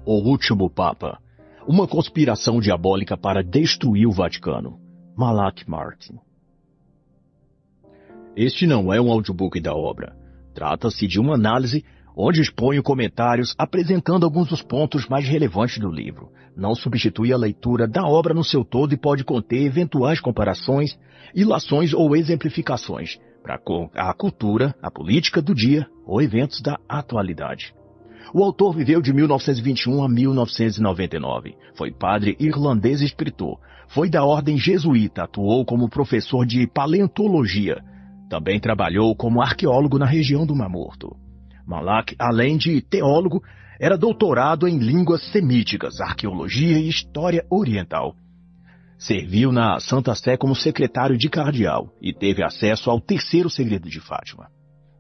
O Último Papa. Uma conspiração diabólica para destruir o Vaticano. Malak Martin. Este não é um audiobook da obra. Trata-se de uma análise onde exponho comentários apresentando alguns dos pontos mais relevantes do livro. Não substitui a leitura da obra no seu todo e pode conter eventuais comparações, ilações ou exemplificações para a cultura, a política do dia ou eventos da atualidade. O autor viveu de 1921 a 1999. Foi padre irlandês e escritor. Foi da ordem jesuíta, atuou como professor de paleontologia. Também trabalhou como arqueólogo na região do Mar Morto. Malak, além de teólogo, era doutorado em línguas semíticas, arqueologia e história oriental. Serviu na Santa Sé como secretário de cardeal e teve acesso ao terceiro segredo de Fátima.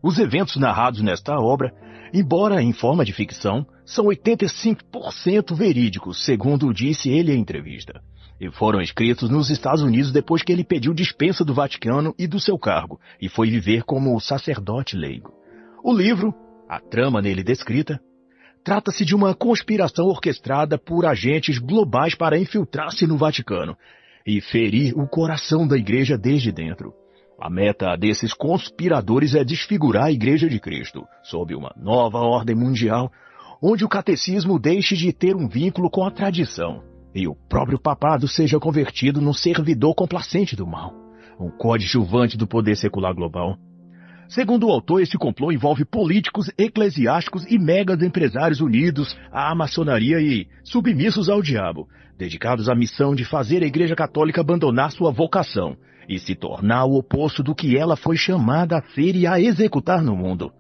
Os eventos narrados nesta obra, embora em forma de ficção, são 85% verídicos, segundo disse ele em entrevista, e foram escritos nos Estados Unidos depois que ele pediu dispensa do Vaticano e do seu cargo, e foi viver como sacerdote leigo. O livro, a trama nele descrita, trata-se de uma conspiração orquestrada por agentes globais para infiltrar-se no Vaticano e ferir o coração da Igreja desde dentro. A meta desses conspiradores é desfigurar a Igreja de Cristo, sob uma nova ordem mundial, onde o catecismo deixe de ter um vínculo com a tradição, e o próprio papado seja convertido num servidor complacente do mal, um coadjuvante do poder secular global. Segundo o autor, esse complô envolve políticos, eclesiásticos e megas empresários unidos à maçonaria e submissos ao diabo, dedicados à missão de fazer a Igreja Católica abandonar sua vocação e se tornar o oposto do que ela foi chamada a ser e a executar no mundo.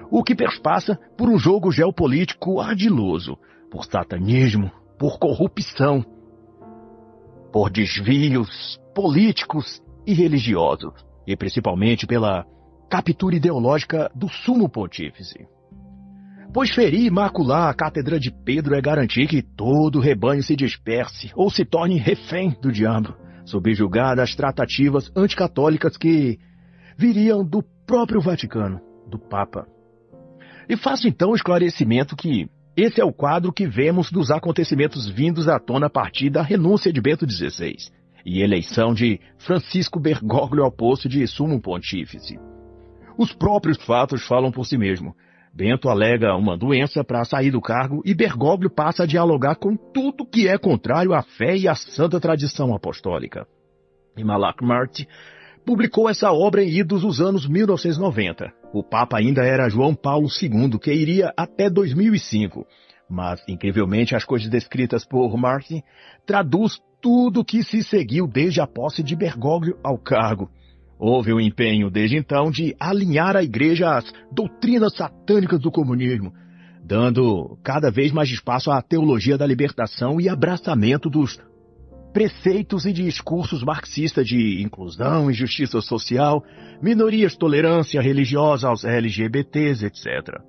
O que perspassa por um jogo geopolítico ardiloso, por satanismo, por corrupção, por desvios políticos e religiosos, e principalmente pela captura ideológica do sumo pontífice. Pois ferir e macular a cátedra de Pedro é garantir que todo o rebanho se disperse ou se torne refém do diabo, subjugado às tratativas anticatólicas que viriam do próprio Vaticano, do Papa. E faço então o esclarecimento que esse é o quadro que vemos dos acontecimentos vindos à tona a partir da renúncia de Bento XVI e eleição de Francisco Bergoglio ao posto de sumo pontífice. Os próprios fatos falam por si mesmo. Bento alega uma doença para sair do cargo e Bergoglio passa a dialogar com tudo que é contrário à fé e à santa tradição apostólica. E Malak Martin publicou essa obra em idos dos anos 1990. O Papa ainda era João Paulo II, que iria até 2005. Mas, incrivelmente, as coisas descritas por Martin traduz tudo o que se seguiu desde a posse de Bergoglio ao cargo. Houve o empenho, desde então, de alinhar a Igreja às doutrinas satânicas do comunismo, dando cada vez mais espaço à teologia da libertação e abraçamento dos preceitos e discursos marxistas de inclusão e justiça social, minorias, tolerância religiosa aos LGBTs, etc.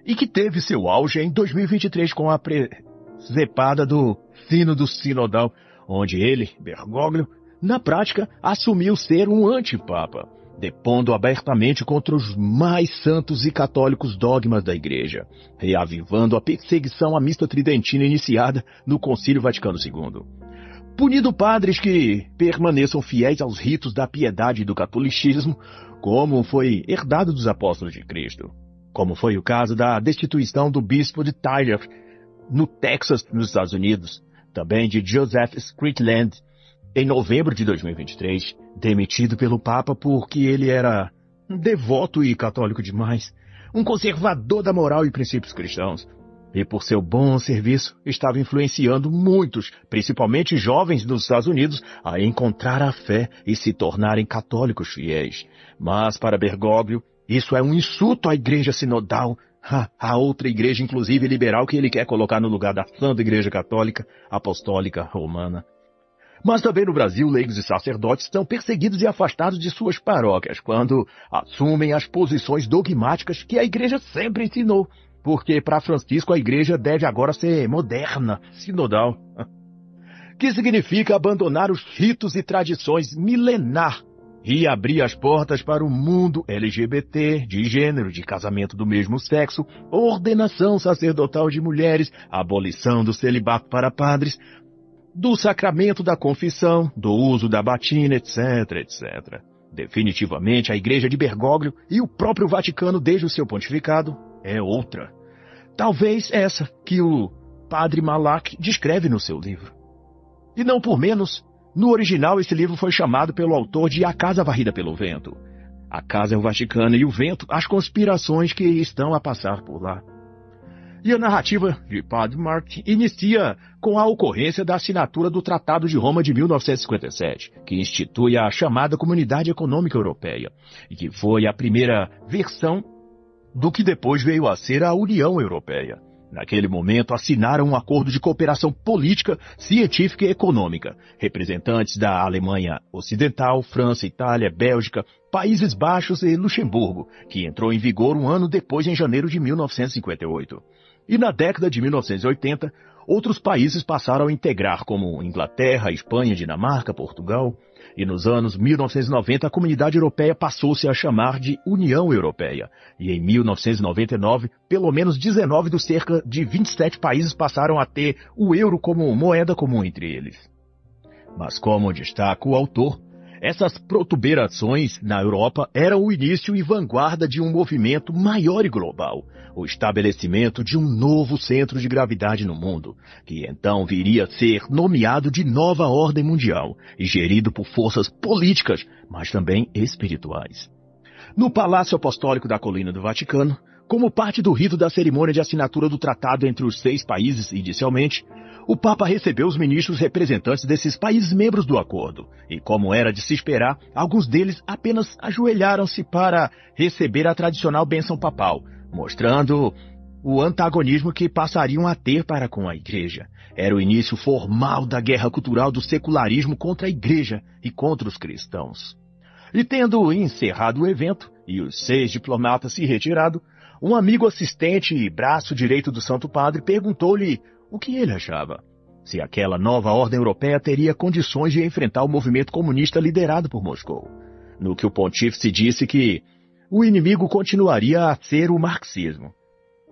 E que teve seu auge em 2023 com a presepada do Sínodo Sinodal, onde ele, Bergoglio, na prática, assumiu ser um antipapa, depondo abertamente contra os mais santos e católicos dogmas da Igreja, reavivando a perseguição à missa tridentina iniciada no Concílio Vaticano II. Punindo padres que permaneçam fiéis aos ritos da piedade e do catolicismo, como foi herdado dos apóstolos de Cristo, como foi o caso da destituição do bispo de Tyler, no Texas, nos Estados Unidos, também de Joseph Scritland, em novembro de 2023, demitido pelo Papa porque ele era um devoto e católico demais, um conservador da moral e princípios cristãos, e por seu bom serviço estava influenciando muitos, principalmente jovens dos Estados Unidos, a encontrar a fé e se tornarem católicos fiéis. Mas para Bergoglio, isso é um insulto à Igreja Sinodal, a outra igreja inclusive liberal que ele quer colocar no lugar da Santa Igreja Católica Apostólica Romana. Mas também no Brasil, leigos e sacerdotes são perseguidos e afastados de suas paróquias quando assumem as posições dogmáticas que a Igreja sempre ensinou, porque para Francisco a Igreja deve agora ser moderna, sinodal. Que significa abandonar os ritos e tradições milenar e abrir as portas para o mundo LGBT, de gênero, de casamento do mesmo sexo, ordenação sacerdotal de mulheres, abolição do celibato para padres, do sacramento da confissão, do uso da batina, etc, etc. Definitivamente, a Igreja de Bergoglio e o próprio Vaticano, desde o seu pontificado, é outra. Talvez essa que o padre Malak descreve no seu livro. E não por menos, no original esse livro foi chamado pelo autor de A Casa Varrida pelo Vento. A casa é o Vaticano e o vento, as conspirações que estão a passar por lá. E a narrativa de Padre Mark inicia com a ocorrência da assinatura do Tratado de Roma de 1957, que institui a chamada Comunidade Econômica Europeia, e que foi a primeira versão do que depois veio a ser a União Europeia. Naquele momento, assinaram um acordo de cooperação política, científica e econômica. Representantes da Alemanha Ocidental, França, Itália, Bélgica, Países Baixos e Luxemburgo, que entrou em vigor um ano depois, em janeiro de 1958. E na década de 1980, outros países passaram a integrar, como Inglaterra, Espanha, Dinamarca, Portugal. E nos anos 1990, a Comunidade Europeia passou-se a chamar de União Europeia. E em 1999, pelo menos 19 dos cerca de 27 países passaram a ter o euro como moeda comum entre eles. Mas como destaca o autor, essas protuberações na Europa eram o início e vanguarda de um movimento maior e global, o estabelecimento de um novo centro de gravidade no mundo, que então viria a ser nomeado de Nova Ordem Mundial e gerido por forças políticas, mas também espirituais. No Palácio Apostólico da Colina do Vaticano, como parte do rito da cerimônia de assinatura do tratado entre os 6 países inicialmente, o Papa recebeu os ministros representantes desses países membros do acordo, e como era de se esperar, alguns deles apenas ajoelharam-se para receber a tradicional bênção papal, mostrando o antagonismo que passariam a ter para com a Igreja. Era o início formal da guerra cultural do secularismo contra a Igreja e contra os cristãos. E tendo encerrado o evento, e os 6 diplomatas se retirado, um amigo assistente e braço direito do Santo Padre perguntou-lhe o que ele achava. Se aquela nova ordem europeia teria condições de enfrentar o movimento comunista liderado por Moscou. No que o pontífice disse que o inimigo continuaria a ser o marxismo,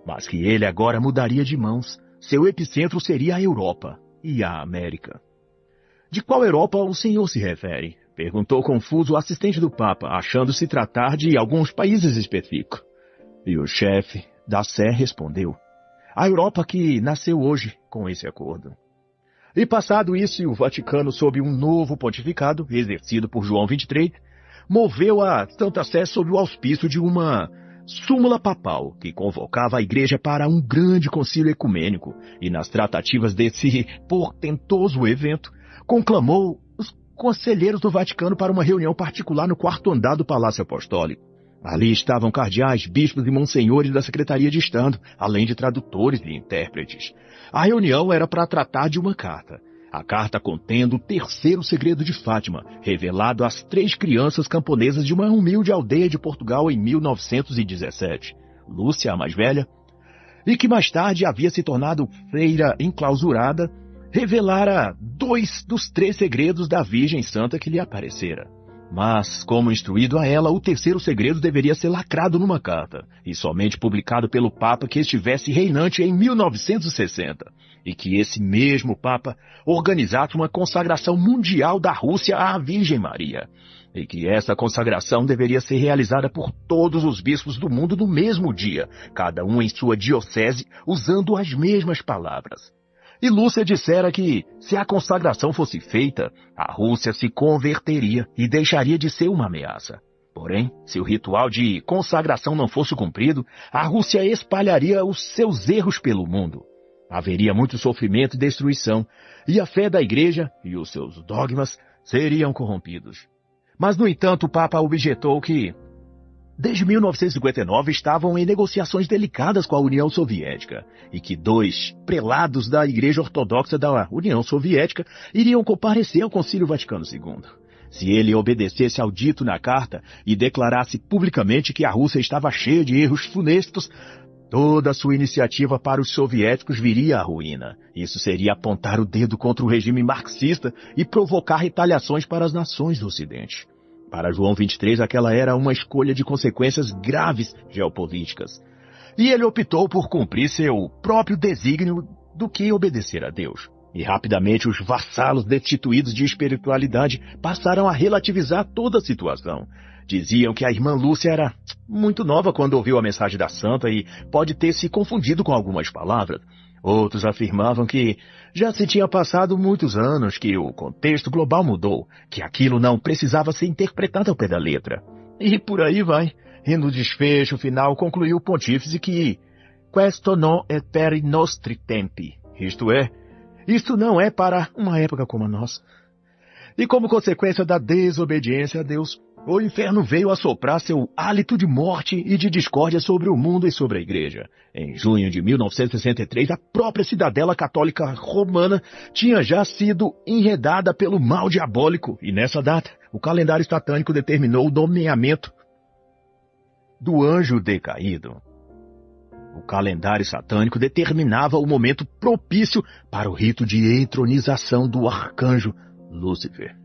mas que ele agora mudaria de mãos. Seu epicentro seria a Europa e a América. De qual Europa o senhor se refere? Perguntou confuso o assistente do Papa, achando-se tratar de alguns países específicos. E o chefe da Sé respondeu: a Europa que nasceu hoje com esse acordo. E passado isso, o Vaticano, sob um novo pontificado, exercido por João XXIII, moveu a Santa Sé sob o auspício de uma súmula papal, que convocava a Igreja para um grande concílio ecumênico, e nas tratativas desse portentoso evento, conclamou os conselheiros do Vaticano para uma reunião particular no 4º andar do Palácio Apostólico. Ali estavam cardeais, bispos e monsenhores da Secretaria de Estado, além de tradutores e intérpretes. A reunião era para tratar de uma carta. A carta contendo o 3º segredo de Fátima, revelado às 3 crianças camponesas de uma humilde aldeia de Portugal em 1917. Lúcia, a mais velha, e que mais tarde havia se tornado freira enclausurada, revelara 2 dos 3 segredos da Virgem Santa que lhe aparecera. Mas, como instruído a ela, o 3º segredo deveria ser lacrado numa carta, e somente publicado pelo Papa que estivesse reinante em 1960, e que esse mesmo Papa organizasse uma consagração mundial da Rússia à Virgem Maria, e que essa consagração deveria ser realizada por todos os bispos do mundo no mesmo dia, cada um em sua diocese, usando as mesmas palavras. E Lúcia dissera que, se a consagração fosse feita, a Rússia se converteria e deixaria de ser uma ameaça. Porém, se o ritual de consagração não fosse cumprido, a Rússia espalharia os seus erros pelo mundo. Haveria muito sofrimento e destruição, e a fé da Igreja e os seus dogmas seriam corrompidos. Mas, no entanto, o Papa objetou que, desde 1959, estavam em negociações delicadas com a União Soviética, e que 2 prelados da Igreja Ortodoxa da União Soviética iriam comparecer ao Concílio Vaticano II. Se ele obedecesse ao dito na carta e declarasse publicamente que a Rússia estava cheia de erros funestos, toda a sua iniciativa para os soviéticos viria à ruína. Isso seria apontar o dedo contra o regime marxista e provocar retaliações para as nações do Ocidente. Para João 23, aquela era uma escolha de consequências graves geopolíticas. E ele optou por cumprir seu próprio desígnio do que obedecer a Deus. E rapidamente os vassalos destituídos de espiritualidade passaram a relativizar toda a situação. Diziam que a irmã Lúcia era muito nova quando ouviu a mensagem da santa e pode ter se confundido com algumas palavras. Outros afirmavam que já se tinha passado muitos anos, que o contexto global mudou, que aquilo não precisava ser interpretado ao pé da letra. E por aí vai. E no desfecho final concluiu o pontífice que questo non è per i nostri tempi, isto é, isto não é para uma época como a nossa. E como consequência da desobediência a Deus, o inferno veio assoprar seu hálito de morte e de discórdia sobre o mundo e sobre a igreja. Em junho de 1963, a própria cidadela católica romana tinha já sido enredada pelo mal diabólico, e nessa data, o calendário satânico determinou o nomeamento do anjo decaído. O calendário satânico determinava o momento propício para o rito de entronização do arcanjo Lúcifer.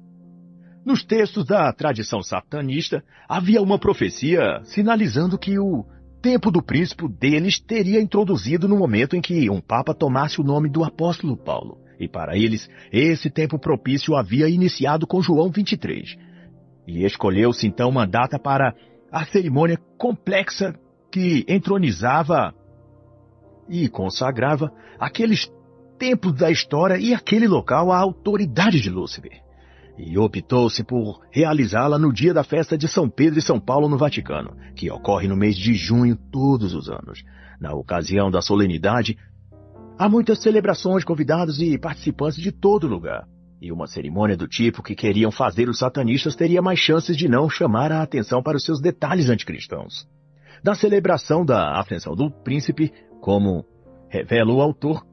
Nos textos da tradição satanista, havia uma profecia sinalizando que o tempo do príncipe deles teria introduzido no momento em que um papa tomasse o nome do apóstolo Paulo. E para eles, esse tempo propício havia iniciado com João 23. E escolheu-se então uma data para a cerimônia complexa que entronizava e consagrava aqueles tempos da história e aquele local à autoridade de Lúcifer. E optou-se por realizá-la no dia da festa de São Pedro e São Paulo no Vaticano, que ocorre no mês de junho todos os anos. Na ocasião da solenidade, há muitas celebrações, convidados e participantes de todo lugar. E uma cerimônia do tipo que queriam fazer os satanistas teria mais chances de não chamar a atenção para os seus detalhes anticristãos. Da celebração da ascensão do príncipe, como revela o autor,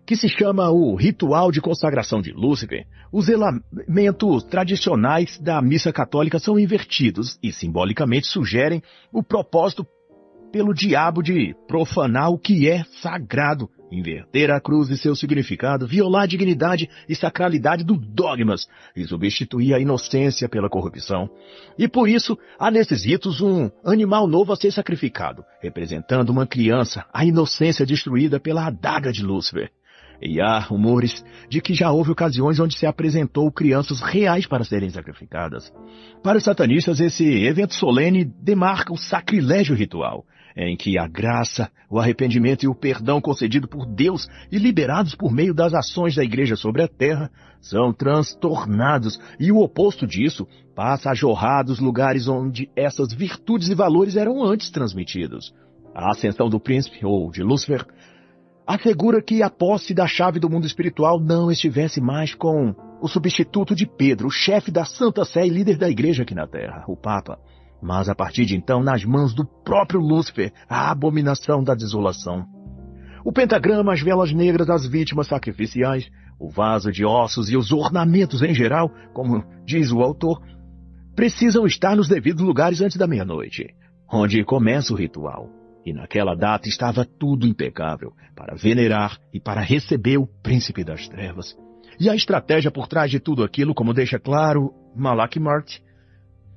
que se chama o ritual de consagração de Lúcifer, os elementos tradicionais da missa católica são invertidos e simbolicamente sugerem o propósito pelo diabo de profanar o que é sagrado, inverter a cruz e seu significado, violar a dignidade e sacralidade dos dogmas e substituir a inocência pela corrupção. E por isso há nesses ritos um animal novo a ser sacrificado, representando uma criança, a inocência destruída pela adaga de Lúcifer. E há rumores de que já houve ocasiões onde se apresentou crianças reais para serem sacrificadas. Para os satanistas, esse evento solene demarca o sacrilégio ritual, em que a graça, o arrependimento e o perdão concedido por Deus e liberados por meio das ações da igreja sobre a terra são transtornados, e o oposto disso passa a jorrar dos lugares onde essas virtudes e valores eram antes transmitidos. A ascensão do príncipe, ou de Lúcifer, assegura que a posse da chave do mundo espiritual não estivesse mais com o substituto de Pedro, o chefe da Santa Sé e líder da igreja aqui na Terra, o Papa, mas a partir de então nas mãos do próprio Lúcifer, a abominação da desolação. O pentagrama, as velas negras, as vítimas sacrificiais, o vaso de ossos e os ornamentos em geral, como diz o autor, precisam estar nos devidos lugares antes da meia-noite, onde começa o ritual. E naquela data estava tudo impecável, para venerar e para receber o príncipe das trevas. E a estratégia por trás de tudo aquilo, como deixa claro Malachi Marty,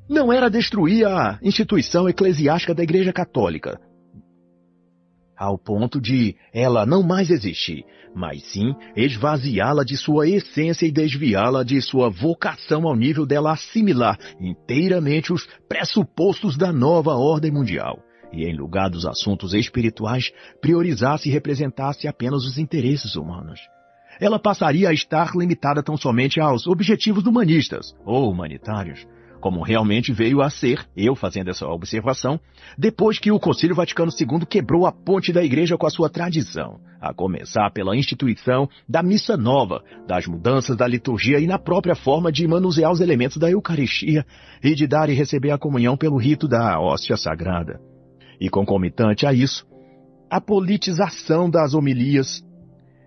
não era destruir a instituição eclesiástica da Igreja Católica, ao ponto de ela não mais existir, mas sim esvaziá-la de sua essência e desviá-la de sua vocação ao nível dela assimilar inteiramente os pressupostos da nova ordem mundial. E em lugar dos assuntos espirituais, priorizasse e representasse apenas os interesses humanos. Ela passaria a estar limitada tão somente aos objetivos humanistas ou humanitários, como realmente veio a ser, eu fazendo essa observação, depois que o Concílio Vaticano II quebrou a ponte da Igreja com a sua tradição, a começar pela instituição da missa nova, das mudanças da liturgia e na própria forma de manusear os elementos da Eucaristia e de dar e receber a comunhão pelo rito da hóstia sagrada. E concomitante a isso, a politização das homilias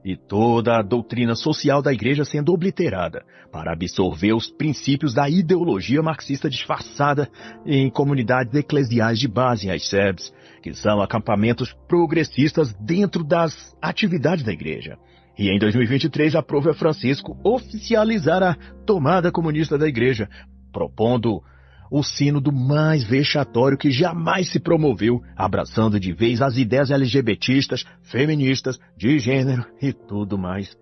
e toda a doutrina social da igreja sendo obliterada para absorver os princípios da ideologia marxista disfarçada em comunidades eclesiais de base, as SEBs, que são acampamentos progressistas dentro das atividades da igreja. E em 2023 aprova Francisco oficializar a tomada comunista da igreja, propondo o sínodo mais vexatório que jamais se promoveu, abraçando de vez as ideias LGBTistas, feministas, de gênero e tudo mais.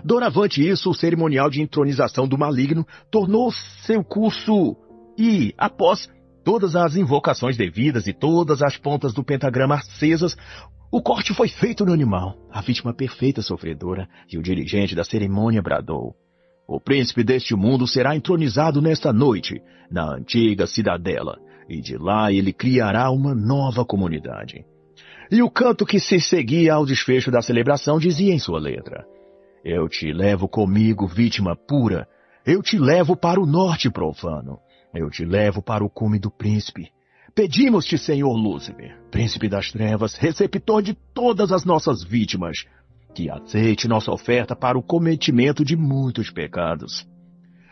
Doravante isso, o cerimonial de entronização do maligno tornou seu curso e, após todas as invocações devidas e todas as pontas do pentagrama acesas, o corte foi feito no animal, a vítima perfeita sofredora, e o dirigente da cerimônia bradou: "O príncipe deste mundo será entronizado nesta noite, na antiga cidadela, e de lá ele criará uma nova comunidade." E o canto que se seguia ao desfecho da celebração dizia em sua letra: "Eu te levo comigo, vítima pura. Eu te levo para o norte profano. Eu te levo para o cume do príncipe. Pedimos-te, Senhor Lúcifer, príncipe das trevas, receptor de todas as nossas vítimas, que aceite nossa oferta para o cometimento de muitos pecados."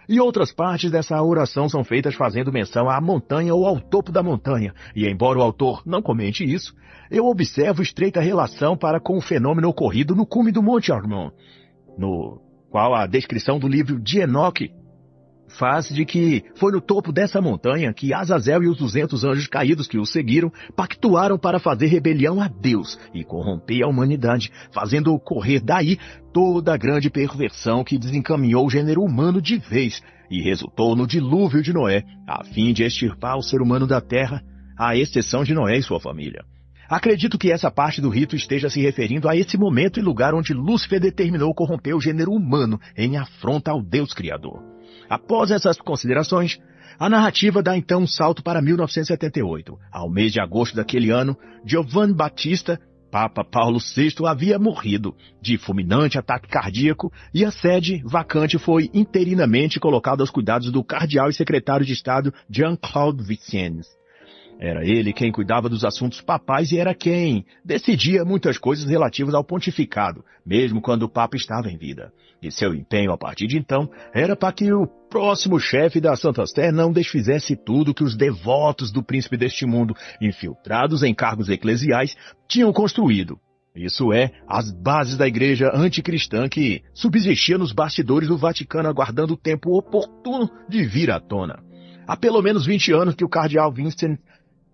E outras partes dessa oração são feitas fazendo menção à montanha ou ao topo da montanha, e embora o autor não comente isso, eu observo estreita relação para com o fenômeno ocorrido no cume do Monte Hermon, no qual a descrição do livro de Enoque faz de que foi no topo dessa montanha que Azazel e os 200 anjos caídos que o seguiram pactuaram para fazer rebelião a Deus e corromper a humanidade, fazendo ocorrer daí toda a grande perversão que desencaminhou o gênero humano de vez e resultou no dilúvio de Noé, a fim de extirpar o ser humano da terra, à exceção de Noé e sua família. Acredito que essa parte do rito esteja se referindo a esse momento e lugar onde Lúcifer determinou corromper o gênero humano em afronta ao Deus Criador. Após essas considerações, a narrativa dá então um salto para 1978. Ao mês de agosto daquele ano, Giovanni Battista, Papa Paulo VI, havia morrido de fulminante ataque cardíaco e a sede vacante foi interinamente colocada aos cuidados do cardeal e secretário de Estado Jean-Claude Vicens. Era ele quem cuidava dos assuntos papais e era quem decidia muitas coisas relativas ao pontificado, mesmo quando o Papa estava em vida. E seu empenho a partir de então era para que o próximo chefe da Santa Sé não desfizesse tudo que os devotos do príncipe deste mundo, infiltrados em cargos eclesiais, tinham construído. Isso é, as bases da igreja anticristã que subsistia nos bastidores do Vaticano aguardando o tempo oportuno de vir à tona. Há pelo menos 20 anos que o cardeal Vincent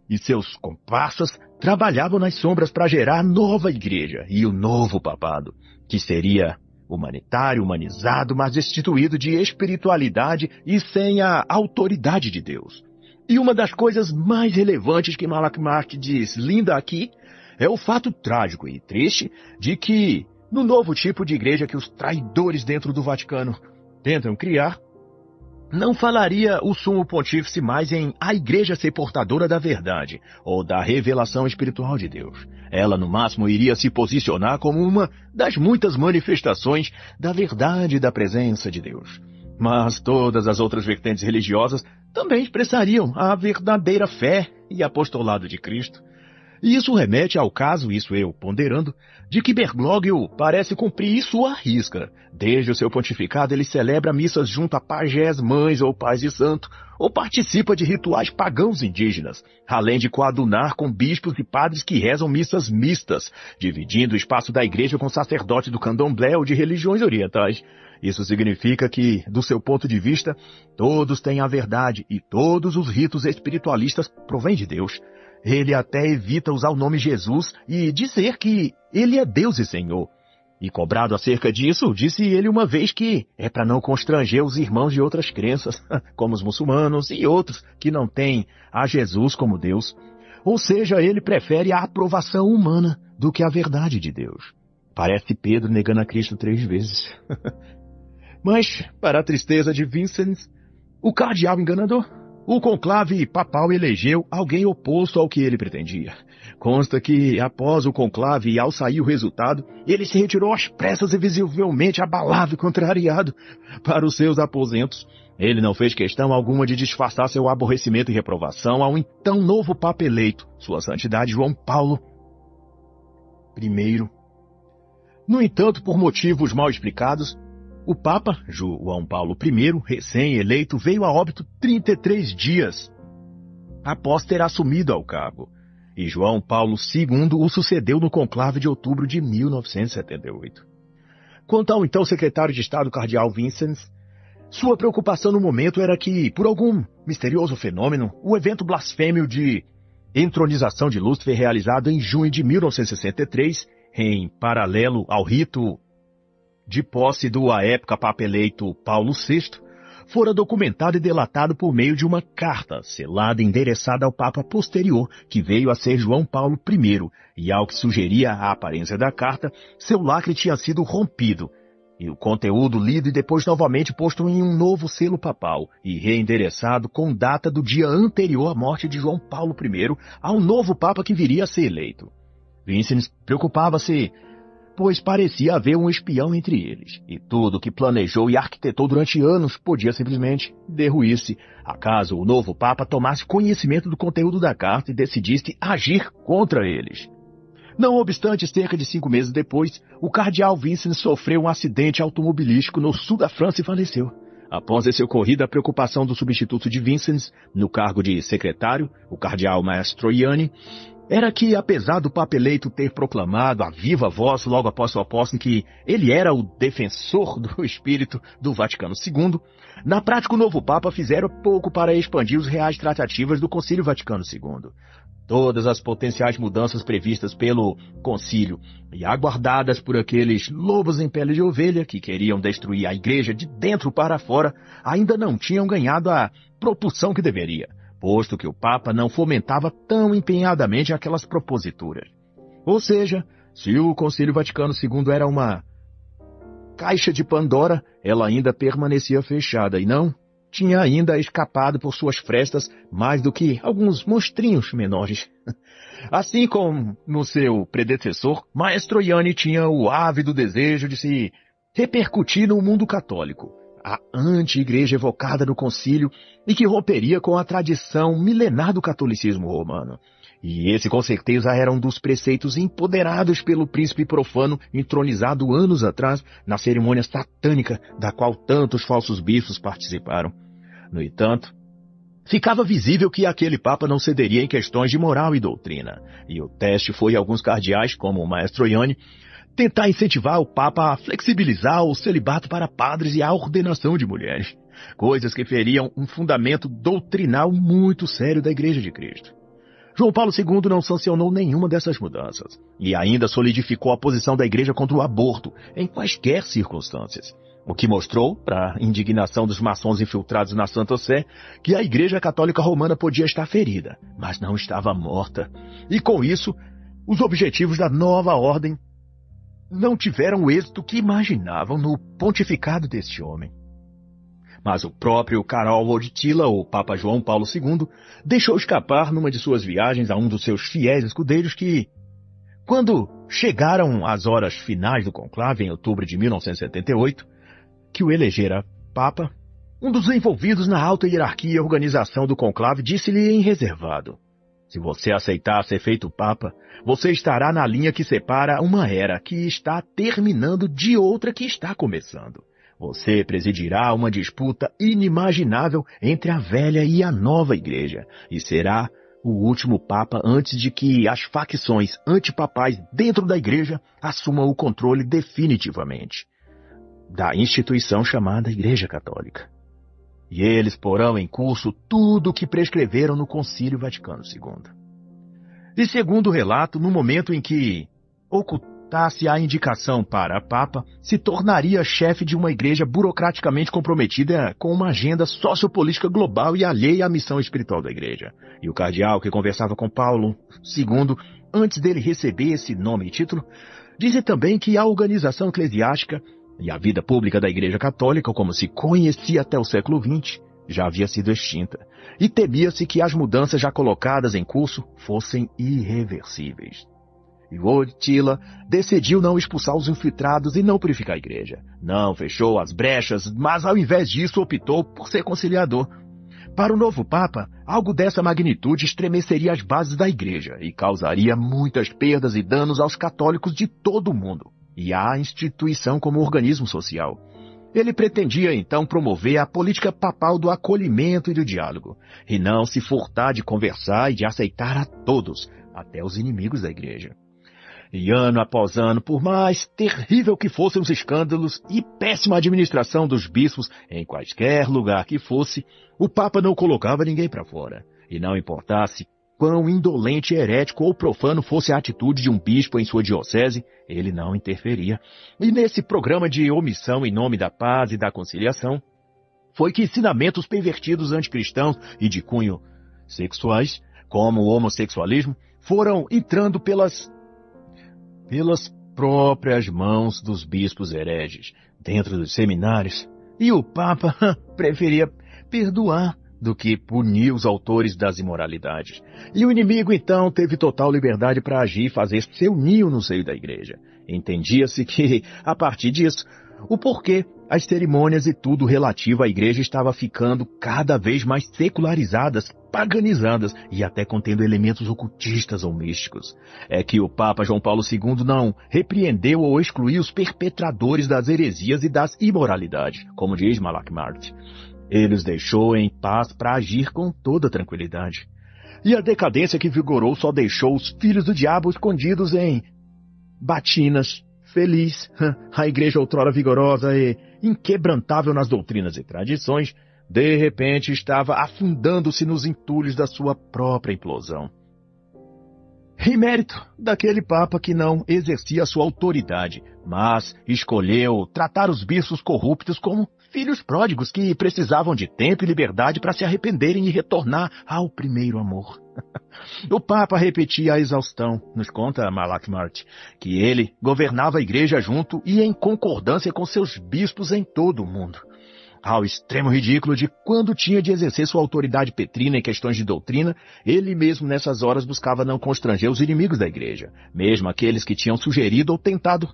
e seus comparsas trabalhavam nas sombras para gerar a nova igreja e o novo papado, que seria humanitário, humanizado, mas destituído de espiritualidade e sem a autoridade de Deus. E uma das coisas mais relevantes que Malak Mark deslinda aqui é o fato trágico e triste de que, no novo tipo de igreja que os traidores dentro do Vaticano tentam criar, não falaria o sumo pontífice mais em a igreja ser portadora da verdade ou da revelação espiritual de Deus. Ela, no máximo, iria se posicionar como uma das muitas manifestações da verdade e da presença de Deus. Mas todas as outras vertentes religiosas também expressariam a verdadeira fé e apostolado de Cristo. E isso remete ao caso, isso eu ponderando, de que Bergoglio parece cumprir isso à risca. Desde o seu pontificado ele celebra missas junto a pajés, mães ou pais de santo, ou participa de rituais pagãos indígenas, além de coadunar com bispos e padres que rezam missas mistas, dividindo o espaço da igreja com sacerdotes do candomblé ou de religiões orientais. Isso significa que, do seu ponto de vista, todos têm a verdade e todos os ritos espiritualistas provêm de Deus. Ele até evita usar o nome Jesus e dizer que ele é Deus e Senhor. E cobrado acerca disso, disse ele uma vez que é para não constranger os irmãos de outras crenças, como os muçulmanos e outros que não têm a Jesus como Deus. Ou seja, ele prefere a aprovação humana do que a verdade de Deus. Parece Pedro negando a Cristo 3 vezes. Mas, para a tristeza de Vincent, o cardeal enganador, o conclave papal elegeu alguém oposto ao que ele pretendia. Consta que, após o conclave e ao sair o resultado, ele se retirou às pressas e visivelmente abalado e contrariado para os seus aposentos. Ele não fez questão alguma de disfarçar seu aborrecimento e reprovação ao então novo papa eleito, Sua Santidade João Paulo I. No entanto, por motivos mal explicados, o Papa João Paulo I, recém-eleito, veio a óbito 33 dias após ter assumido ao cargo, e João Paulo II o sucedeu no conclave de outubro de 1978. Quanto ao então secretário de Estado cardeal Vincent, Sua preocupação no momento era que, por algum misterioso fenômeno, o evento blasfêmio de entronização de Lúcifer realizado em junho de 1963, em paralelo ao rito de posse do à época Papa eleito Paulo VI, fora documentado e delatado por meio de uma carta selada e endereçada ao Papa posterior, que veio a ser João Paulo I, e ao que sugeria a aparência da carta, seu lacre tinha sido rompido, e o conteúdo lido e depois novamente posto em um novo selo papal, e reendereçado com data do dia anterior à morte de João Paulo I, ao novo Papa que viria a ser eleito. Vincent preocupava-se, pois parecia haver um espião entre eles, e tudo que planejou e arquitetou durante anos podia simplesmente derruir-se, acaso o novo Papa tomasse conhecimento do conteúdo da carta e decidisse agir contra eles. Não obstante, cerca de 5 meses depois, o cardeal Vincent sofreu um acidente automobilístico no sul da França e faleceu. Após esse ocorrido, a preocupação do substituto de Vincent, no cargo de secretário, o cardeal Mastroianni, era que, apesar do Papa eleito ter proclamado a viva voz logo após sua posse que ele era o defensor do espírito do Vaticano II, na prática o novo Papa fizera pouco para expandir os reais tratativas do Concílio Vaticano II. Todas as potenciais mudanças previstas pelo concílio e aguardadas por aqueles lobos em pele de ovelha que queriam destruir a igreja de dentro para fora ainda não tinham ganhado a propulsão que deveria, posto que o Papa não fomentava tão empenhadamente aquelas proposituras. Ou seja, se o Concílio Vaticano II era uma caixa de Pandora, ela ainda permanecia fechada e não tinha ainda escapado por suas frestas mais do que alguns monstrinhos menores. Assim como no seu predecessor, Mastroianni tinha o ávido desejo de se repercutir no mundo católico, a anti-igreja evocada no concílio e que romperia com a tradição milenar do catolicismo romano. E esse, com certeza, era um dos preceitos empoderados pelo príncipe profano entronizado anos atrás na cerimônia satânica da qual tantos falsos bispos participaram. No entanto, ficava visível que aquele Papa não cederia em questões de moral e doutrina, e o teste foi alguns cardeais, como o Mastroianni, tentar incentivar o Papa a flexibilizar o celibato para padres e a ordenação de mulheres, coisas que feriam um fundamento doutrinal muito sério da Igreja de Cristo. João Paulo II não sancionou nenhuma dessas mudanças, e ainda solidificou a posição da Igreja contra o aborto, em quaisquer circunstâncias, o que mostrou, para a indignação dos maçons infiltrados na Santa Sé, que a Igreja Católica Romana podia estar ferida, mas não estava morta, e com isso, os objetivos da nova ordem não tiveram o êxito que imaginavam no pontificado deste homem. Mas o próprio Karol Wojtyła, o Papa João Paulo II, deixou escapar numa de suas viagens a um dos seus fiéis escudeiros que, quando chegaram as horas finais do conclave, em outubro de 1978, que o elegera Papa, um dos envolvidos na alta hierarquia e organização do conclave disse-lhe em reservado: se você aceitar ser feito Papa, você estará na linha que separa uma era que está terminando de outra que está começando. Você presidirá uma disputa inimaginável entre a velha e a nova igreja, e será o último Papa antes de que as facções antipapais dentro da igreja assumam o controle definitivamente da instituição chamada Igreja Católica. E eles porão em curso tudo o que prescreveram no Concílio Vaticano II. E segundo o relato, no momento em que ocultasse a indicação para a Papa, se tornaria chefe de uma igreja burocraticamente comprometida com uma agenda sociopolítica global e alheia à missão espiritual da igreja. E o cardeal que conversava com Paulo II, antes dele receber esse nome e título, dizem também que a organização eclesiástica e a vida pública da Igreja Católica, como se conhecia até o século XX, já havia sido extinta, e temia-se que as mudanças já colocadas em curso fossem irreversíveis. E Wojtyła decidiu não expulsar os infiltrados e não purificar a igreja. Não fechou as brechas, mas ao invés disso optou por ser conciliador. Para o novo Papa, algo dessa magnitude estremeceria as bases da igreja e causaria muitas perdas e danos aos católicos de todo o mundo e à instituição como organismo social. Ele pretendia, então, promover a política papal do acolhimento e do diálogo, e não se furtar de conversar e de aceitar a todos, até os inimigos da igreja. E ano após ano, por mais terrível que fossem os escândalos e péssima administração dos bispos em quaisquer lugar que fosse, o Papa não colocava ninguém para fora. E não importasse quão indolente, herético ou profano fosse a atitude de um bispo em sua diocese, ele não interferia. E nesse programa de omissão em nome da paz e da conciliação, foi que ensinamentos pervertidos anticristãos e de cunho sexuais, como o homossexualismo, foram entrando pelas próprias mãos dos bispos hereges, dentro dos seminários. E o Papa preferia perdoar do que punir os autores das imoralidades. E o inimigo, então, teve total liberdade para agir e fazer seu ninho no seio da igreja. Entendia-se que, a partir disso, o porquê, as cerimônias e tudo relativo à igreja estava ficando cada vez mais secularizadas, paganizadas e até contendo elementos ocultistas ou místicos. É que o Papa João Paulo II não repreendeu ou excluiu os perpetradores das heresias e das imoralidades, como diz Malak Mart. Ele os deixou em paz para agir com toda tranquilidade. E a decadência que vigorou só deixou os filhos do diabo escondidos em batinas. Feliz, a igreja outrora vigorosa e inquebrantável nas doutrinas e tradições, de repente estava afundando-se nos entulhos da sua própria implosão. Em mérito daquele Papa que não exercia sua autoridade, mas escolheu tratar os bispos corruptos como filhos pródigos que precisavam de tempo e liberdade para se arrependerem e retornar ao primeiro amor. O Papa repetia a exaustão, nos conta Malak Mart, que ele governava a igreja junto e em concordância com seus bispos em todo o mundo. Ao extremo ridículo de quando tinha de exercer sua autoridade petrina em questões de doutrina, ele mesmo nessas horas buscava não constranger os inimigos da igreja, mesmo aqueles que tinham sugerido ou tentado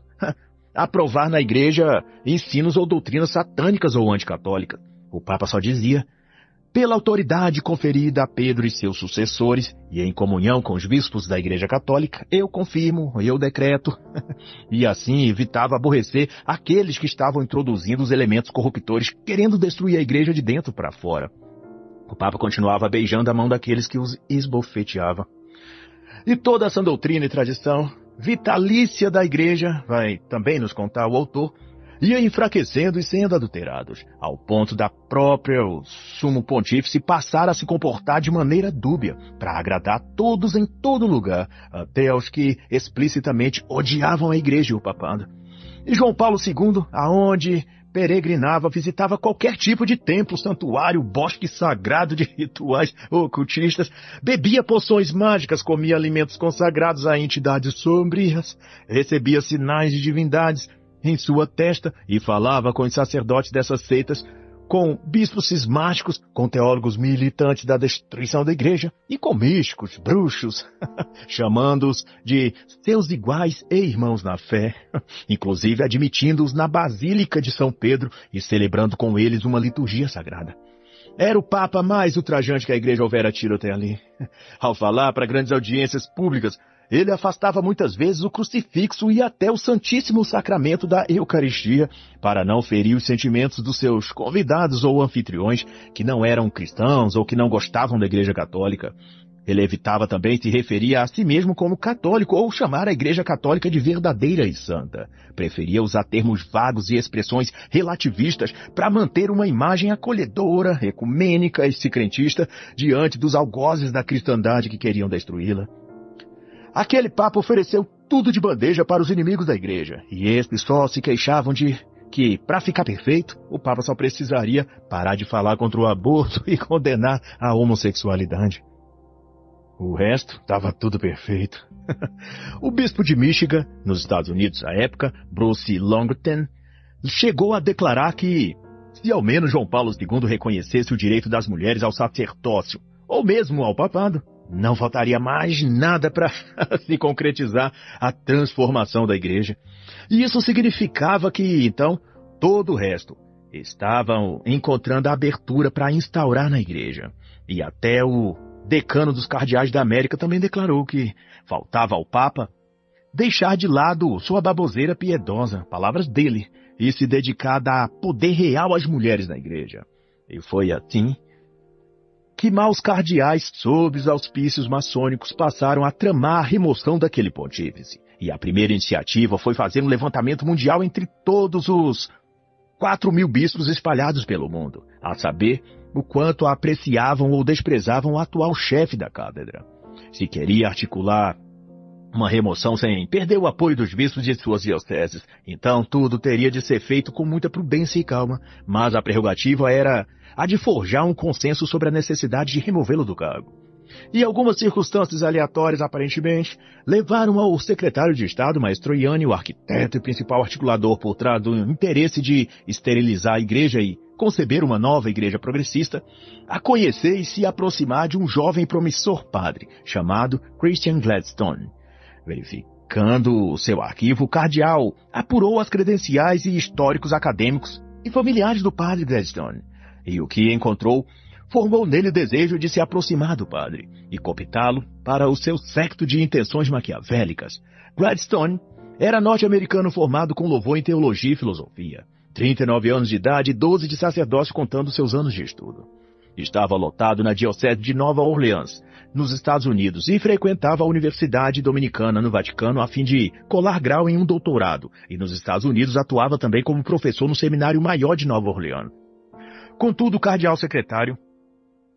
aprovar na igreja ensinos ou doutrinas satânicas ou anticatólicas. O Papa só dizia: pela autoridade conferida a Pedro e seus sucessores, e em comunhão com os bispos da Igreja Católica, eu confirmo, eu decreto. E assim evitava aborrecer aqueles que estavam introduzindo os elementos corruptores, querendo destruir a igreja de dentro para fora. O Papa continuava beijando a mão daqueles que os esbofeteavam. E toda essa doutrina e tradição vitalícia da igreja, vai também nos contar o autor, ia enfraquecendo e sendo adulterados, ao ponto da própria sumo pontífice passar a se comportar de maneira dúbia, para agradar a todos em todo lugar, até aos que explicitamente odiavam a igreja e o papado. E João Paulo II, aonde peregrinava, visitava qualquer tipo de templo, santuário, bosque sagrado de rituais ocultistas, bebia poções mágicas, comia alimentos consagrados a entidades sombrias, recebia sinais de divindades em sua testa e falava com os sacerdotes dessas seitas, com bispos cismáticos, com teólogos militantes da destruição da igreja e com místicos, bruxos, chamando-os de seus iguais e irmãos na fé, inclusive admitindo-os na Basílica de São Pedro e celebrando com eles uma liturgia sagrada. Era o Papa mais ultrajante que a igreja houvera tido até ali. Ao falar para grandes audiências públicas, ele afastava muitas vezes o crucifixo e até o Santíssimo Sacramento da Eucaristia, para não ferir os sentimentos dos seus convidados ou anfitriões que não eram cristãos ou que não gostavam da Igreja Católica. Ele evitava também se referir a si mesmo como católico ou chamar a Igreja Católica de verdadeira e santa. Preferia usar termos vagos e expressões relativistas para manter uma imagem acolhedora, ecumênica e secretista diante dos algozes da cristandade que queriam destruí-la. Aquele Papa ofereceu tudo de bandeja para os inimigos da igreja, e estes só se queixavam de que, para ficar perfeito, o Papa só precisaria parar de falar contra o aborto e condenar a homossexualidade. O resto estava tudo perfeito. O bispo de Michigan, nos Estados Unidos à época, Bruce Longton, chegou a declarar que, se ao menos João Paulo II reconhecesse o direito das mulheres ao sacerdócio, ou mesmo ao papado, não faltaria mais nada para se concretizar a transformação da igreja. E isso significava que, então, todo o resto estavam encontrando a abertura para instaurar na igreja. E até o decano dos cardeais da América também declarou que faltava ao Papa deixar de lado sua baboseira piedosa, palavras dele, e se dedicar a dar poder real às mulheres na igreja. E foi assim que maus cardeais, sob os auspícios maçônicos, passaram a tramar a remoção daquele pontífice. E a primeira iniciativa foi fazer um levantamento mundial entre todos os 4.000 bispos espalhados pelo mundo, a saber, o quanto apreciavam ou desprezavam o atual chefe da cátedra. Se queria articular uma remoção sem perder o apoio dos bispos de suas dioceses, então tudo teria de ser feito com muita prudência e calma, mas a prerrogativa era a de forjar um consenso sobre a necessidade de removê-lo do cargo. E algumas circunstâncias aleatórias, aparentemente, levaram ao secretário de Estado, Mastroianni, o arquiteto e principal articulador por trás do interesse de esterilizar a igreja e conceber uma nova igreja progressista, a conhecer e se aproximar de um jovem promissor padre, chamado Christian Gladstone. Verificando o seu arquivo, o cardeal apurou as credenciais e históricos acadêmicos e familiares do padre Gladstone, e o que encontrou formou nele o desejo de se aproximar do padre e cooptá-lo para o seu séquito de intenções maquiavélicas. Gladstone era norte-americano formado com louvor em teologia e filosofia, 39 anos de idade e 12 de sacerdócio contando seus anos de estudo. Estava lotado na diocese de Nova Orleans, nos Estados Unidos, e frequentava a Universidade Dominicana no Vaticano a fim de colar grau em um doutorado, e nos Estados Unidos atuava também como professor no Seminário Maior de Nova Orleans. Contudo, o cardeal secretário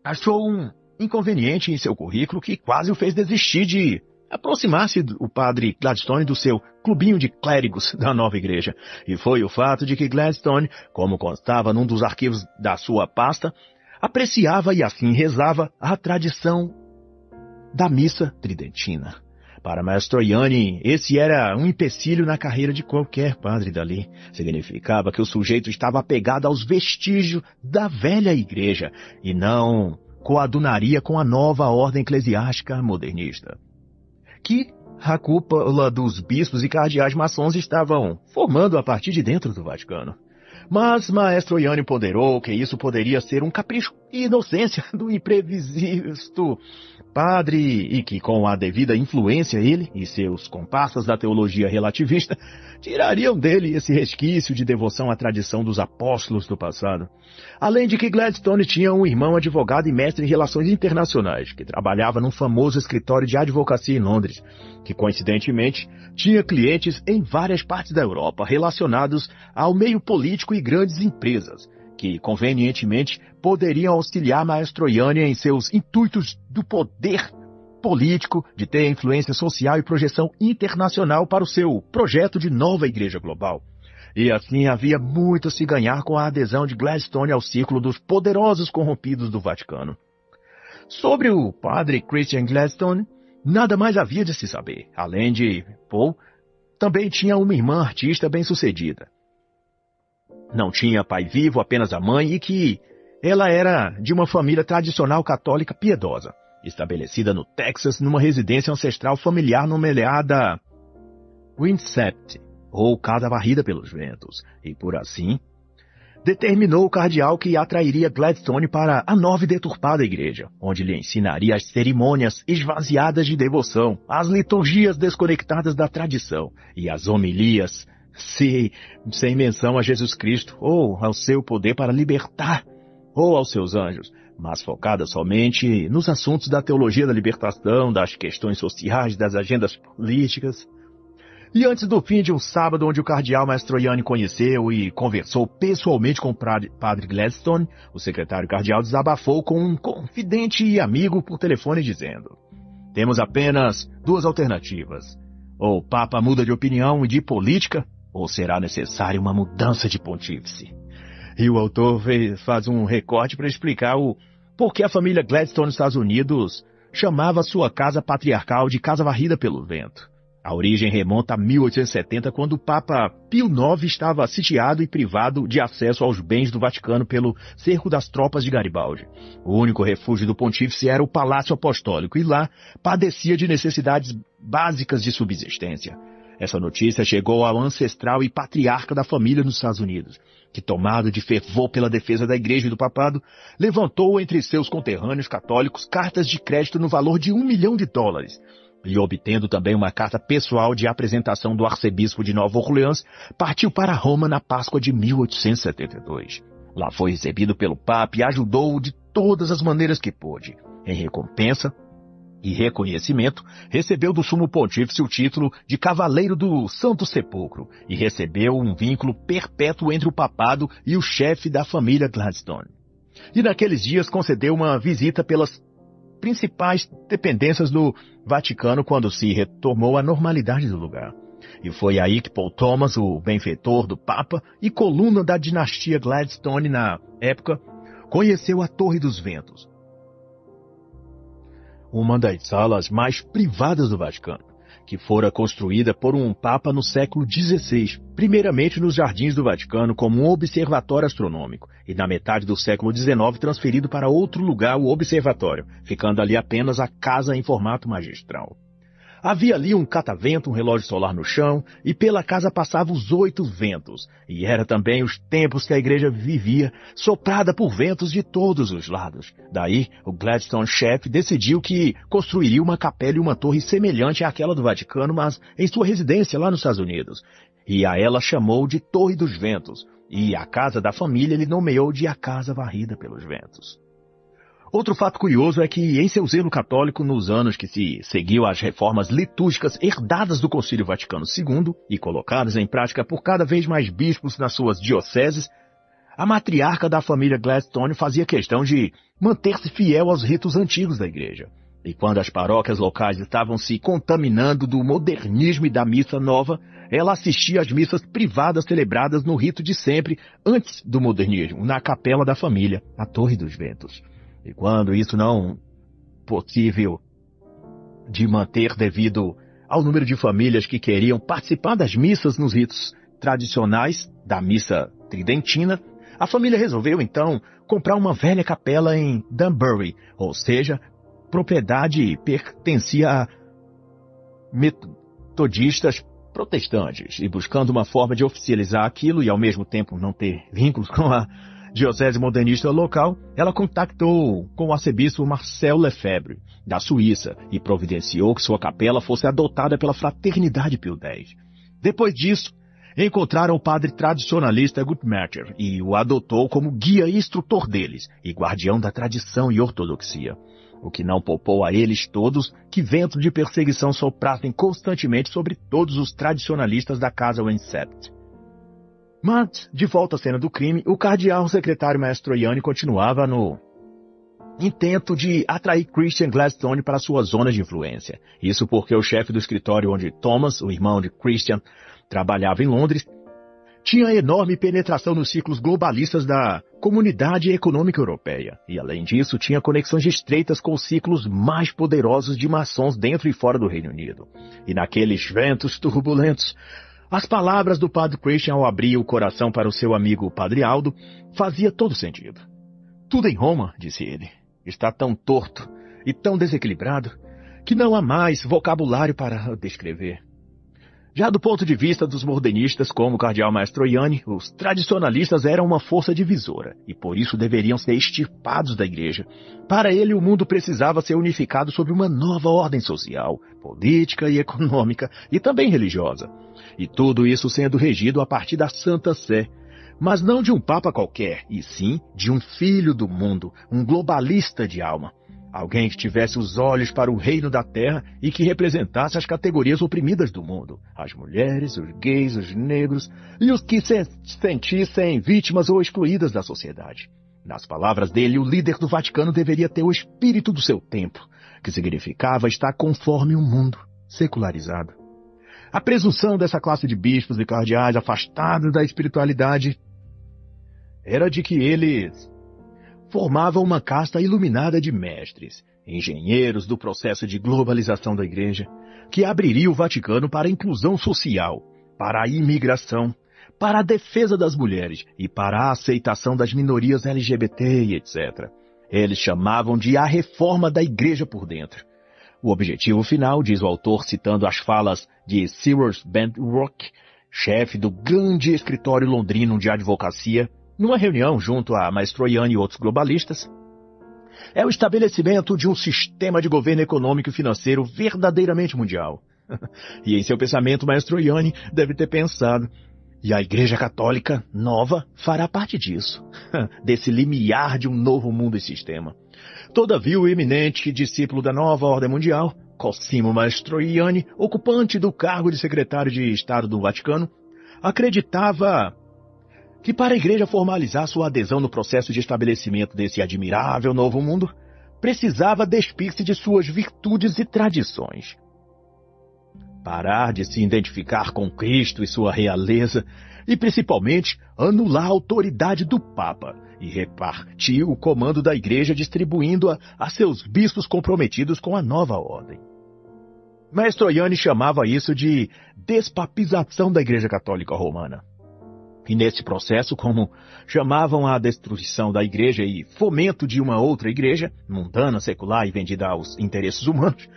achou um inconveniente em seu currículo que quase o fez desistir de aproximar-se do padre Gladstone do seu clubinho de clérigos da nova igreja. E foi o fato de que Gladstone, como constava num dos arquivos da sua pasta, apreciava e assim rezava a tradição da missa tridentina. Para Mastroianni, esse era um empecilho na carreira de qualquer padre dali. Significava que o sujeito estava apegado aos vestígios da velha igreja e não coadunaria com a nova ordem eclesiástica modernista, que a cúpula dos bispos e cardeais maçons estavam formando a partir de dentro do Vaticano. Mas Mastroianni ponderou que isso poderia ser um capricho e inocência do imprevisto padre e que, com a devida influência, ele e seus comparsas da teologia relativista tirariam dele esse resquício de devoção à tradição dos apóstolos do passado. Além de que Gladstone tinha um irmão advogado e mestre em relações internacionais, que trabalhava num famoso escritório de advocacia em Londres, que coincidentemente tinha clientes em várias partes da Europa relacionados ao meio político e grandes empresas, que, convenientemente, poderiam auxiliar Mastroianni em seus intuitos do poder político, de ter influência social e projeção internacional para o seu projeto de nova igreja global. E assim havia muito a se ganhar com a adesão de Gladstone ao círculo dos poderosos corrompidos do Vaticano. Sobre o padre Christian Gladstone, nada mais havia de se saber. Além de Paul, também tinha uma irmã artista bem-sucedida. Não tinha pai vivo, apenas a mãe, e que ela era de uma família tradicional católica piedosa, estabelecida no Texas numa residência ancestral familiar nomeada Winsept, ou Casa Varrida pelos Ventos, e por assim determinou o cardeal que atrairia Gladstone para a nova e deturpada igreja, onde lhe ensinaria as cerimônias esvaziadas de devoção, as liturgias desconectadas da tradição e as homilias sem menção a Jesus Cristo, ou ao seu poder para libertar, ou aos seus anjos, mas focada somente nos assuntos da teologia da libertação, das questões sociais, das agendas políticas. E antes do fim de um sábado onde o cardeal Mastroianni conheceu e conversou pessoalmente com o padre Gladstone, o secretário cardeal desabafou com um confidente e amigo por telefone dizendo: "Temos apenas duas alternativas. Ou o Papa muda de opinião e de política, ou será necessária uma mudança de pontífice." E o autor faz um recorte para explicar o porquê a família Gladstone nos Estados Unidos chamava sua casa patriarcal de Casa Varrida pelo Vento. A origem remonta a 1870, quando o Papa Pio IX estava sitiado e privado de acesso aos bens do Vaticano pelo cerco das tropas de Garibaldi. O único refúgio do pontífice era o Palácio Apostólico, e lá padecia de necessidades básicas de subsistência. Essa notícia chegou ao ancestral e patriarca da família nos Estados Unidos, que, tomado de fervor pela defesa da igreja e do papado, levantou entre seus conterrâneos católicos cartas de crédito no valor de $1 milhão, e obtendo também uma carta pessoal de apresentação do arcebispo de Nova Orleans, partiu para Roma na Páscoa de 1872. Lá foi recebido pelo Papa e ajudou-o de todas as maneiras que pôde. Em recompensa e reconhecimento, recebeu do Sumo Pontífice o título de Cavaleiro do Santo Sepulcro e recebeu um vínculo perpétuo entre o papado e o chefe da família Gladstone. E naqueles dias concedeu uma visita pelas principais dependências do Vaticano quando se retomou à normalidade do lugar. E foi aí que Paul Thomas, o benfeitor do Papa e coluna da dinastia Gladstone na época, conheceu a Torre dos Ventos, uma das salas mais privadas do Vaticano, que fora construída por um Papa no século XVI, primeiramente nos jardins do Vaticano como um observatório astronômico, e na metade do século XIX transferido para outro lugar, o observatório, ficando ali apenas a casa em formato magistral. Havia ali um catavento, um relógio solar no chão, e pela casa passavam os 8 ventos, e era também os tempos que a igreja vivia, soprada por ventos de todos os lados. Daí, o Gladstone chefe decidiu que construiria uma capela e uma torre semelhante àquela do Vaticano, mas em sua residência lá nos Estados Unidos, e a ela chamou de Torre dos Ventos, e a casa da família ele nomeou de a Casa Varrida pelos Ventos. Outro fato curioso é que, em seu zelo católico, nos anos que se seguiu às reformas litúrgicas herdadas do Concílio Vaticano II e colocadas em prática por cada vez mais bispos nas suas dioceses, a matriarca da família Gladstone fazia questão de manter-se fiel aos ritos antigos da igreja. E quando as paróquias locais estavam se contaminando do modernismo e da missa nova, ela assistia às missas privadas celebradas no rito de sempre, antes do modernismo, na capela da família, a Torre dos Ventos. E quando isso não possível de manter devido ao número de famílias que queriam participar das missas nos ritos tradicionais da missa tridentina, a família resolveu então comprar uma velha capela em Dunbury, ou seja, propriedade pertencia a metodistas protestantes, e buscando uma forma de oficializar aquilo e ao mesmo tempo não ter vínculos com a diocese modernista local, ela contactou com o arcebispo Marcel Lefebvre, da Suíça, e providenciou que sua capela fosse adotada pela Fraternidade Pio X. Depois disso, encontraram o padre tradicionalista Guttmacher e o adotou como guia e instrutor deles, e guardião da tradição e ortodoxia, o que não poupou a eles todos que ventos de perseguição soprassem constantemente sobre todos os tradicionalistas da casa Wensept. Mas, de volta à cena do crime, o cardeal secretário Mastroianni continuava no intento de atrair Christian Gladstone para sua zona de influência. Isso porque o chefe do escritório onde Thomas, o irmão de Christian, trabalhava em Londres, tinha enorme penetração nos ciclos globalistas da Comunidade Econômica Europeia. E, além disso, tinha conexões estreitas com os ciclos mais poderosos de maçons dentro e fora do Reino Unido. E naqueles ventos turbulentos, as palavras do padre Christian ao abrir o coração para o seu amigo padre Aldo fazia todo sentido. Tudo em Roma, disse ele, está tão torto e tão desequilibrado que não há mais vocabulário para descrever. Já do ponto de vista dos modernistas, como o cardeal Mastroianni, os tradicionalistas eram uma força divisora e por isso deveriam ser extirpados da igreja. Para ele, o mundo precisava ser unificado sob uma nova ordem social, política e econômica e também religiosa. E tudo isso sendo regido a partir da Santa Sé, mas não de um papa qualquer, e sim de um filho do mundo, um globalista de alma. Alguém que tivesse os olhos para o reino da terra e que representasse as categorias oprimidas do mundo, as mulheres, os gays, os negros e os que se sentissem vítimas ou excluídas da sociedade. Nas palavras dele, o líder do Vaticano deveria ter o espírito do seu tempo, que significava estar conforme o mundo, secularizado. A presunção dessa classe de bispos e cardeais afastados da espiritualidade era de que eles formavam uma casta iluminada de mestres, engenheiros do processo de globalização da igreja, que abriria o Vaticano para a inclusão social, para a imigração, para a defesa das mulheres e para a aceitação das minorias LGBT e etc. Eles chamavam de a reforma da igreja por dentro. O objetivo final, diz o autor citando as falas de Cyrus Benrock, chefe do grande escritório londrino de advocacia, numa reunião junto a Mastroianni e outros globalistas, é o estabelecimento de um sistema de governo econômico e financeiro verdadeiramente mundial. E em seu pensamento, Mastroianni deve ter pensado E a Igreja Católica nova fará parte disso, desse limiar de um novo mundo e sistema. Todavia, o eminente discípulo da nova ordem mundial, Cosimo Mastroianni, ocupante do cargo de secretário de Estado do Vaticano, acreditava que para a Igreja formalizar sua adesão no processo de estabelecimento desse admirável novo mundo, precisava despir-se de suas virtudes e tradições. Parar de se identificar com Cristo e sua realeza, e principalmente anular a autoridade do Papa e repartir o comando da Igreja, distribuindo-a a seus bispos comprometidos com a nova ordem. Mastroianni chamava isso de despapização da Igreja Católica Romana. E nesse processo, como chamavam a destruição da Igreja e fomento de uma outra Igreja, mundana, secular e vendida aos interesses humanos,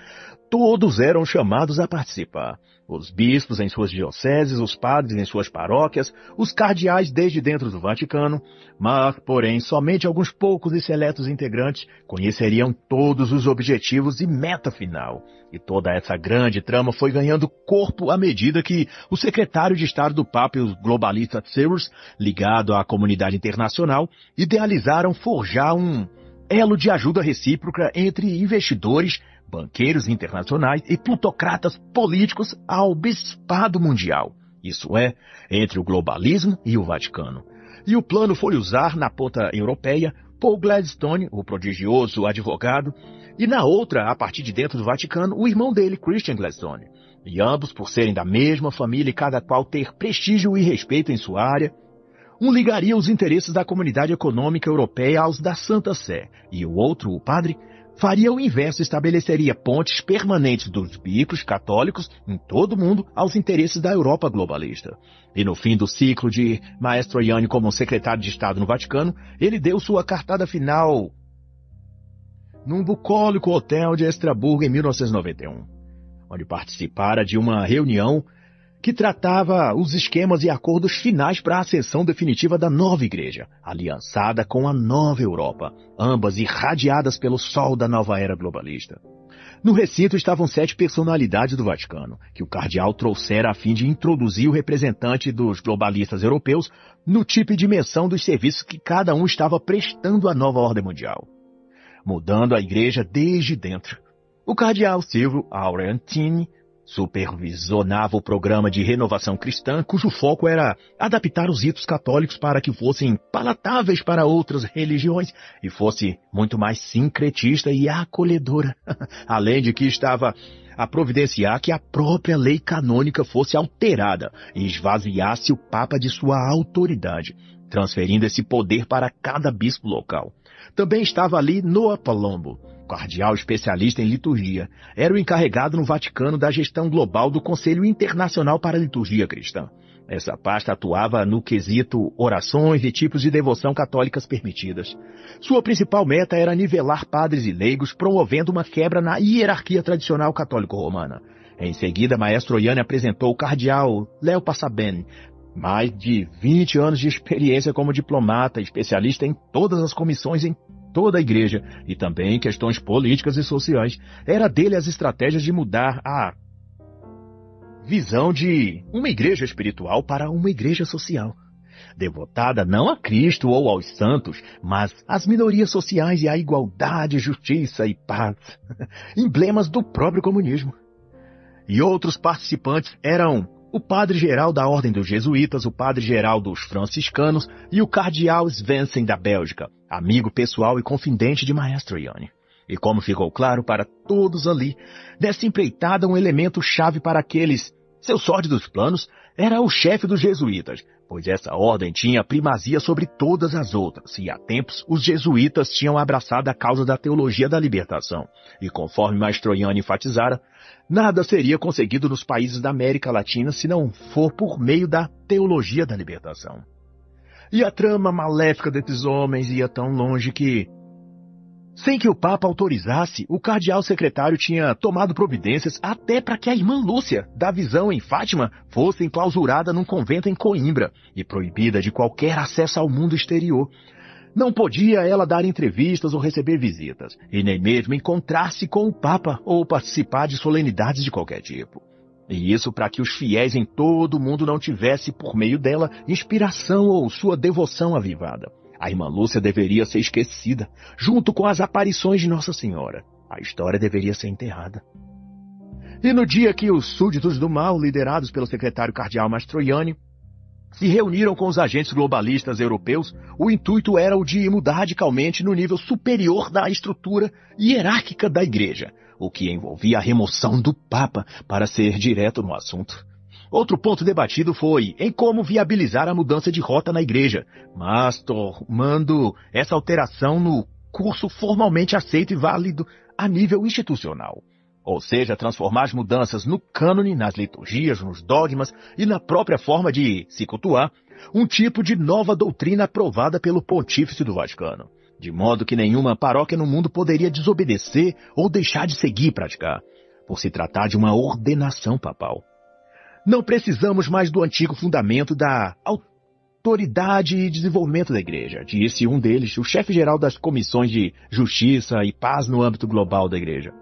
todos eram chamados a participar. Os bispos em suas dioceses, os padres em suas paróquias, os cardeais desde dentro do Vaticano, mas, porém, somente alguns poucos e seletos integrantes conheceriam todos os objetivos e meta final. E toda essa grande trama foi ganhando corpo à medida que o secretário de Estado do Papa e os globalistas Sears, ligado à comunidade internacional, idealizaram forjar um elo de ajuda recíproca entre investidores, banqueiros internacionais e plutocratas políticos ao bispado mundial, isso é, entre o globalismo e o Vaticano. E o plano foi usar na ponta europeia Paul Gladstone, o prodigioso advogado, e na outra, a partir de dentro do Vaticano, o irmão dele, Christian Gladstone. E ambos, por serem da mesma família e cada qual ter prestígio e respeito em sua área, um ligaria os interesses da comunidade econômica europeia aos da Santa Sé, e o outro, o padre, faria o inverso, estabeleceria pontes permanentes dos bispos católicos em todo o mundo aos interesses da Europa globalista. E no fim do ciclo de Mastroianni como secretário de Estado no Vaticano, ele deu sua cartada final num bucólico hotel de Estrasburgo em 1991, onde participara de uma reunião que tratava os esquemas e acordos finais para a ascensão definitiva da nova igreja, aliançada com a nova Europa, ambas irradiadas pelo sol da nova era globalista. No recinto estavam 7 personalidades do Vaticano, que o cardeal trouxera a fim de introduzir o representante dos globalistas europeus no tipo e dimensão dos serviços que cada um estava prestando à nova ordem mundial, mudando a igreja desde dentro. O cardeal Silvio Aurentini supervisionava o programa de renovação cristã, cujo foco era adaptar os ritos católicos para que fossem palatáveis para outras religiões e fosse muito mais sincretista e acolhedora, além de que estava a providenciar que a própria lei canônica fosse alterada e esvaziasse o Papa de sua autoridade, transferindo esse poder para cada bispo local. Também estava ali Noah Palumbo, cardeal especialista em liturgia. Era o encarregado no Vaticano da gestão global do Conselho Internacional para a Liturgia Cristã. Essa pasta atuava no quesito orações e tipos de devoção católicas permitidas. Sua principal meta era nivelar padres e leigos, promovendo uma quebra na hierarquia tradicional católico-romana. Em seguida, Mastroianni apresentou o cardeal Leo Passabene, mais de 20 anos de experiência como diplomata, especialista em todas as comissões em toda a igreja e também em questões políticas e sociais. Era dele as estratégias de mudar a visão de uma igreja espiritual para uma igreja social, devotada não a Cristo ou aos santos, mas às minorias sociais e à igualdade, justiça e paz, emblemas do próprio comunismo. E outros participantes eram o padre-geral da Ordem dos Jesuítas, o padre-geral dos franciscanos e o cardeal Svensson da Bélgica, amigo pessoal e confidente de Mastroianni. E como ficou claro para todos ali, nessa empreitada um elemento chave para aqueles seus sórdidos planos era o chefe dos jesuítas, pois essa ordem tinha primazia sobre todas as outras, e há tempos os jesuítas tinham abraçado a causa da teologia da libertação. E conforme Mastroianni enfatizara, nada seria conseguido nos países da América Latina se não for por meio da teologia da libertação. E a trama maléfica desses homens ia tão longe que, sem que o Papa autorizasse, o cardeal secretário tinha tomado providências até para que a irmã Lúcia, da Visão em Fátima, fosse enclausurada num convento em Coimbra e proibida de qualquer acesso ao mundo exterior. Não podia ela dar entrevistas ou receber visitas, e nem mesmo encontrar-se com o Papa ou participar de solenidades de qualquer tipo. E isso para que os fiéis em todo o mundo não tivessem, por meio dela, inspiração ou sua devoção avivada. A irmã Lúcia deveria ser esquecida, junto com as aparições de Nossa Senhora. A história deveria ser enterrada. E no dia que os súditos do mal, liderados pelo secretário cardeal Mastroianni, se reuniram com os agentes globalistas europeus, o intuito era o de mudar radicalmente no nível superior da estrutura hierárquica da Igreja, o que envolvia a remoção do Papa, para ser direto no assunto. Outro ponto debatido foi em como viabilizar a mudança de rota na Igreja, mas tomando essa alteração no curso formalmente aceito e válido a nível institucional. Ou seja, transformar as mudanças no cânone, nas liturgias, nos dogmas e na própria forma de se cultuar, um tipo de nova doutrina aprovada pelo Pontífice do Vaticano, de modo que nenhuma paróquia no mundo poderia desobedecer ou deixar de seguir e praticar, por se tratar de uma ordenação papal. Não precisamos mais do antigo fundamento da autoridade e desenvolvimento da Igreja, disse um deles, o chefe-geral das comissões de justiça e paz no âmbito global da Igreja.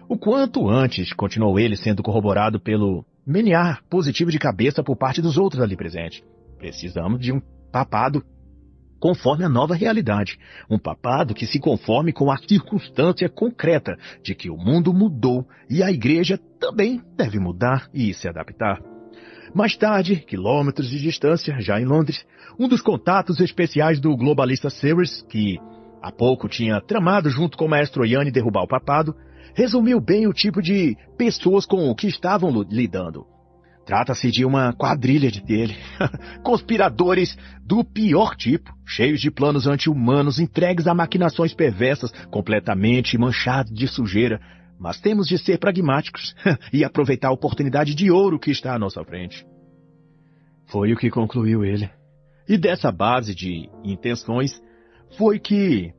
O quanto antes, continuou ele, sendo corroborado pelo menear positivo de cabeça por parte dos outros ali presentes. Precisamos de um papado conforme a nova realidade. Um papado que se conforme com a circunstância concreta de que o mundo mudou e a Igreja também deve mudar e se adaptar. Mais tarde, quilômetros de distância, já em Londres, um dos contatos especiais do globalista Sears, que há pouco tinha tramado junto com o maestro Iane derrubar o papado, resumiu bem o tipo de pessoas com o que estavam lidando. Trata-se de uma quadrilha dele, conspiradores do pior tipo, cheios de planos anti-humanos, entregues a maquinações perversas, completamente manchados de sujeira. Mas temos de ser pragmáticos e aproveitar a oportunidade de ouro que está à nossa frente. Foi o que concluiu ele. E dessa base de intenções foi que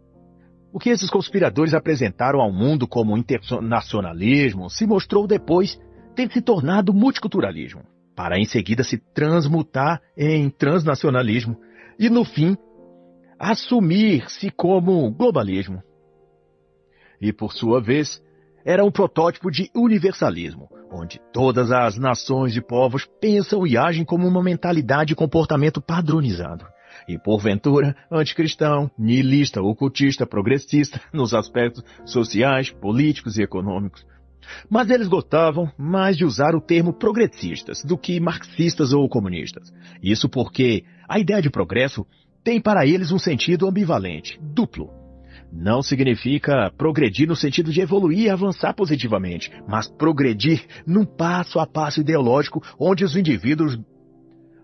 o que esses conspiradores apresentaram ao mundo como internacionalismo se mostrou depois ter se tornado multiculturalismo, para em seguida se transmutar em transnacionalismo e, no fim, assumir-se como globalismo. E, por sua vez, era um protótipo de universalismo, onde todas as nações e povos pensam e agem como uma mentalidade e comportamento padronizado. E, porventura, anticristão, nihilista, ocultista, progressista, nos aspectos sociais, políticos e econômicos. Mas eles gostavam mais de usar o termo progressistas do que marxistas ou comunistas. Isso porque a ideia de progresso tem para eles um sentido ambivalente, duplo. Não significa progredir no sentido de evoluir e avançar positivamente, mas progredir num passo a passo ideológico onde os indivíduos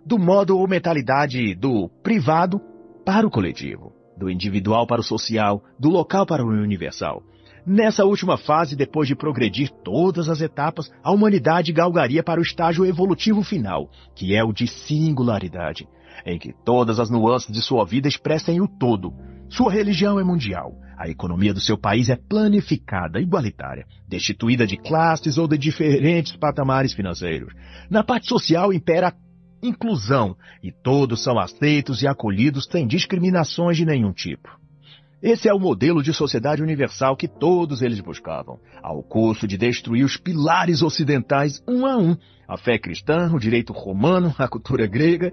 do modo ou mentalidade do privado para o coletivo, do individual para o social, do local para o universal. Nessa última fase, depois de progredir todas as etapas, a humanidade galgaria para o estágio evolutivo final, que é o de singularidade, em que todas as nuances de sua vida expressem o todo. Sua religião é mundial, a economia do seu país é planificada, igualitária, destituída de classes ou de diferentes patamares financeiros. Na parte social impera a inclusão, e todos são aceitos e acolhidos sem discriminações de nenhum tipo. Esse é o modelo de sociedade universal que todos eles buscavam, ao custo de destruir os pilares ocidentais um a um, a fé cristã, o direito romano, a cultura grega,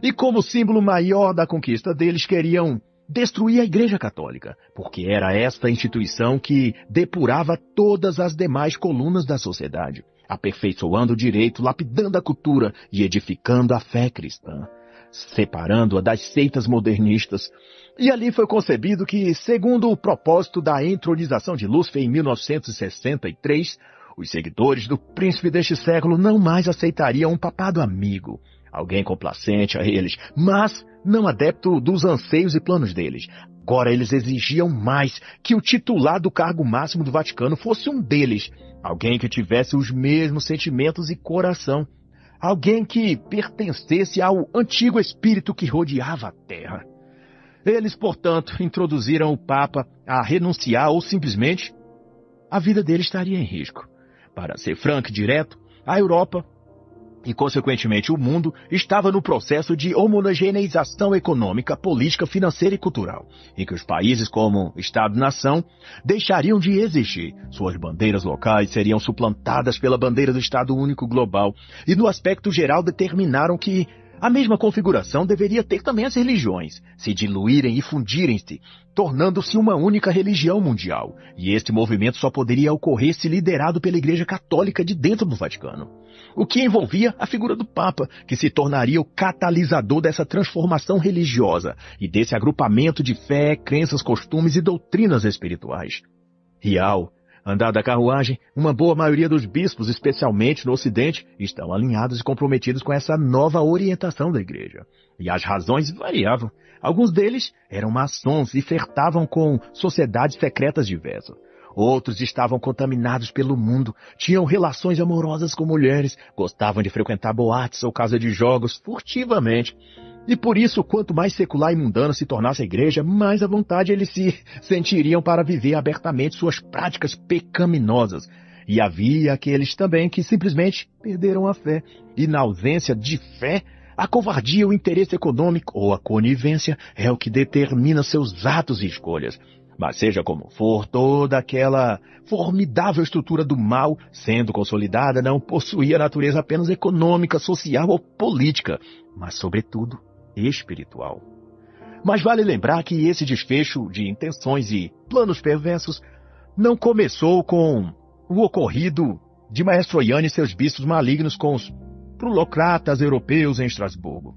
e como símbolo maior da conquista deles queriam destruir a Igreja Católica, porque era esta instituição que depurava todas as demais colunas da sociedade, aperfeiçoando o direito, lapidando a cultura e edificando a fé cristã, separando-a das seitas modernistas. E ali foi concebido que, segundo o propósito da entronização de Lúcifer em 1963, os seguidores do príncipe deste século não mais aceitariam um papado amigo, alguém complacente a eles, mas não adepto dos anseios e planos deles. Agora eles exigiam mais que o titular do cargo máximo do Vaticano fosse um deles, alguém que tivesse os mesmos sentimentos e coração, alguém que pertencesse ao antigo espírito que rodeava a Terra. Eles, portanto, introduziram o Papa a renunciar ou simplesmente a vida dele estaria em risco. Para ser franco e direto, a Europa E, consequentemente, o mundo estava no processo de homogeneização econômica, política, financeira e cultural, e que os países como Estado-nação deixariam de existir. Suas bandeiras locais seriam suplantadas pela bandeira do Estado Único Global, e, no aspecto geral, determinaram que a mesma configuração deveria ter também as religiões, se diluírem e fundirem-se, tornando-se uma única religião mundial. E este movimento só poderia ocorrer se liderado pela Igreja Católica de dentro do Vaticano. O que envolvia a figura do Papa, que se tornaria o catalisador dessa transformação religiosa e desse agrupamento de fé, crenças, costumes e doutrinas espirituais. E ao andar da carruagem, uma boa maioria dos bispos, especialmente no Ocidente, estão alinhados e comprometidos com essa nova orientação da Igreja. E as razões variavam. Alguns deles eram maçons e flertavam com sociedades secretas diversas. Outros estavam contaminados pelo mundo, tinham relações amorosas com mulheres, gostavam de frequentar boates ou casas de jogos furtivamente. E por isso, quanto mais secular e mundana se tornasse a igreja, mais à vontade eles se sentiriam para viver abertamente suas práticas pecaminosas. E havia aqueles também que simplesmente perderam a fé. E na ausência de fé, a covardia, o interesse econômico ou a conivência é o que determina seus atos e escolhas. Mas seja como for, toda aquela formidável estrutura do mal, sendo consolidada, não possuía natureza apenas econômica, social ou política, mas, sobretudo, espiritual. Mas vale lembrar que esse desfecho de intenções e planos perversos não começou com o ocorrido de Maestro Iane e seus bispos malignos com os prolocratas europeus em Estrasburgo.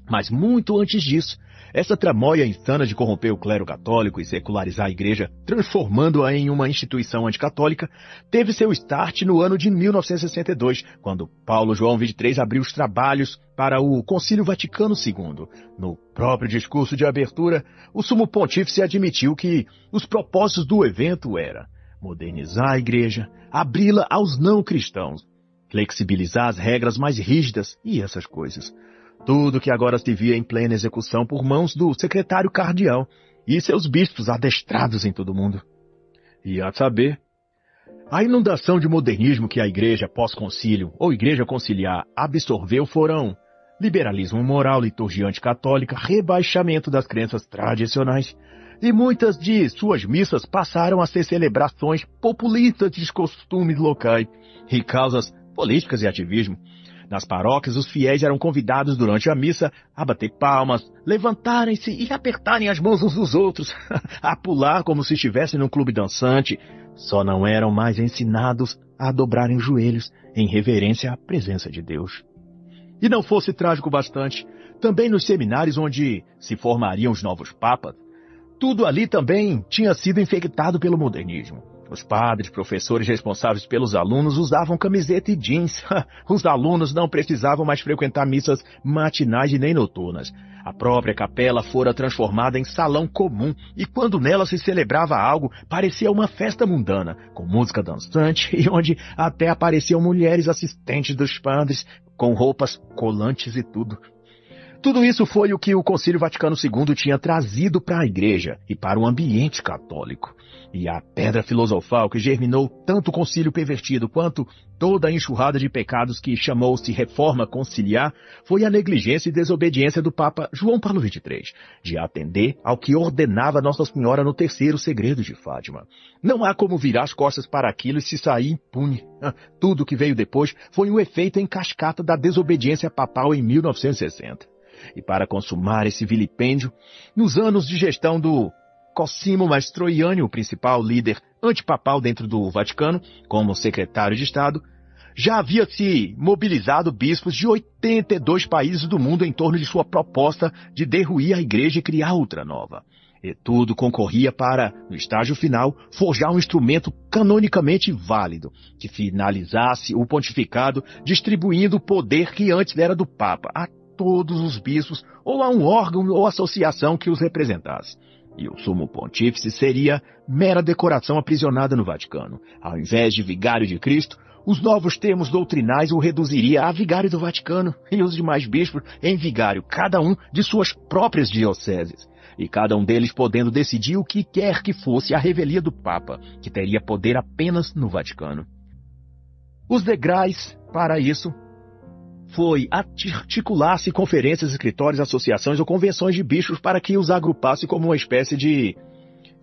Mas muito antes disso, essa tramóia insana de corromper o clero católico e secularizar a igreja, transformando-a em uma instituição anticatólica, teve seu start no ano de 1962, quando Paulo João XXIII abriu os trabalhos para o Concílio Vaticano II. No próprio discurso de abertura, o Sumo Pontífice admitiu que os propósitos do evento eram modernizar a igreja, abri-la aos não cristãos, flexibilizar as regras mais rígidas e essas coisas. Tudo que agora se via em plena execução por mãos do secretário cardeal e seus bispos adestrados em todo o mundo. E a saber, a inundação de modernismo que a igreja pós-concílio ou igreja conciliar absorveu foram liberalismo moral, liturgia anticatólica, rebaixamento das crenças tradicionais, e muitas de suas missas passaram a ser celebrações populistas de costumes locais e causas políticas e ativismo. Nas paróquias, os fiéis eram convidados durante a missa a bater palmas, levantarem-se e apertarem as mãos uns dos outros, a pular como se estivessem num clube dançante. Só não eram mais ensinados a dobrarem os joelhos em reverência à presença de Deus. E não fosse trágico bastante, também nos seminários onde se formariam os novos papas, tudo ali também tinha sido infectado pelo modernismo. Os padres, professores responsáveis pelos alunos usavam camiseta e jeans. Os alunos não precisavam mais frequentar missas matinais e nem noturnas. A própria capela fora transformada em salão comum e quando nela se celebrava algo, parecia uma festa mundana, com música dançante e onde até apareciam mulheres assistentes dos padres, com roupas colantes e tudo. Tudo isso foi o que o Concílio Vaticano II tinha trazido para a Igreja e para o ambiente católico. E a pedra filosofal que germinou tanto o concílio pervertido quanto toda a enxurrada de pecados que chamou-se Reforma Conciliar foi a negligência e desobediência do Papa João Paulo XXIII, de atender ao que ordenava Nossa Senhora no terceiro segredo de Fátima. Não há como virar as costas para aquilo e se sair impune. Tudo que veio depois foi um efeito em cascata da desobediência papal em 1960. E para consumar esse vilipêndio, nos anos de gestão do Cosimo Mastroianni, o principal líder antipapal dentro do Vaticano, como secretário de Estado, já havia se mobilizado bispos de 82 países do mundo em torno de sua proposta de derruir a igreja e criar outra nova. E tudo concorria para, no estágio final, forjar um instrumento canonicamente válido, que finalizasse o pontificado distribuindo o poder que antes era do Papa a todos os bispos ou a um órgão ou associação que os representasse. E o Sumo Pontífice seria mera decoração aprisionada no Vaticano. Ao invés de vigário de Cristo, os novos termos doutrinais o reduziria a vigário do Vaticano e os demais bispos em vigário, cada um de suas próprias dioceses. E cada um deles podendo decidir o que quer que fosse a revelia do Papa, que teria poder apenas no Vaticano. Os degraus para isso foi articular-se conferências, escritórios, associações ou convenções de bispos para que os agrupasse como uma espécie de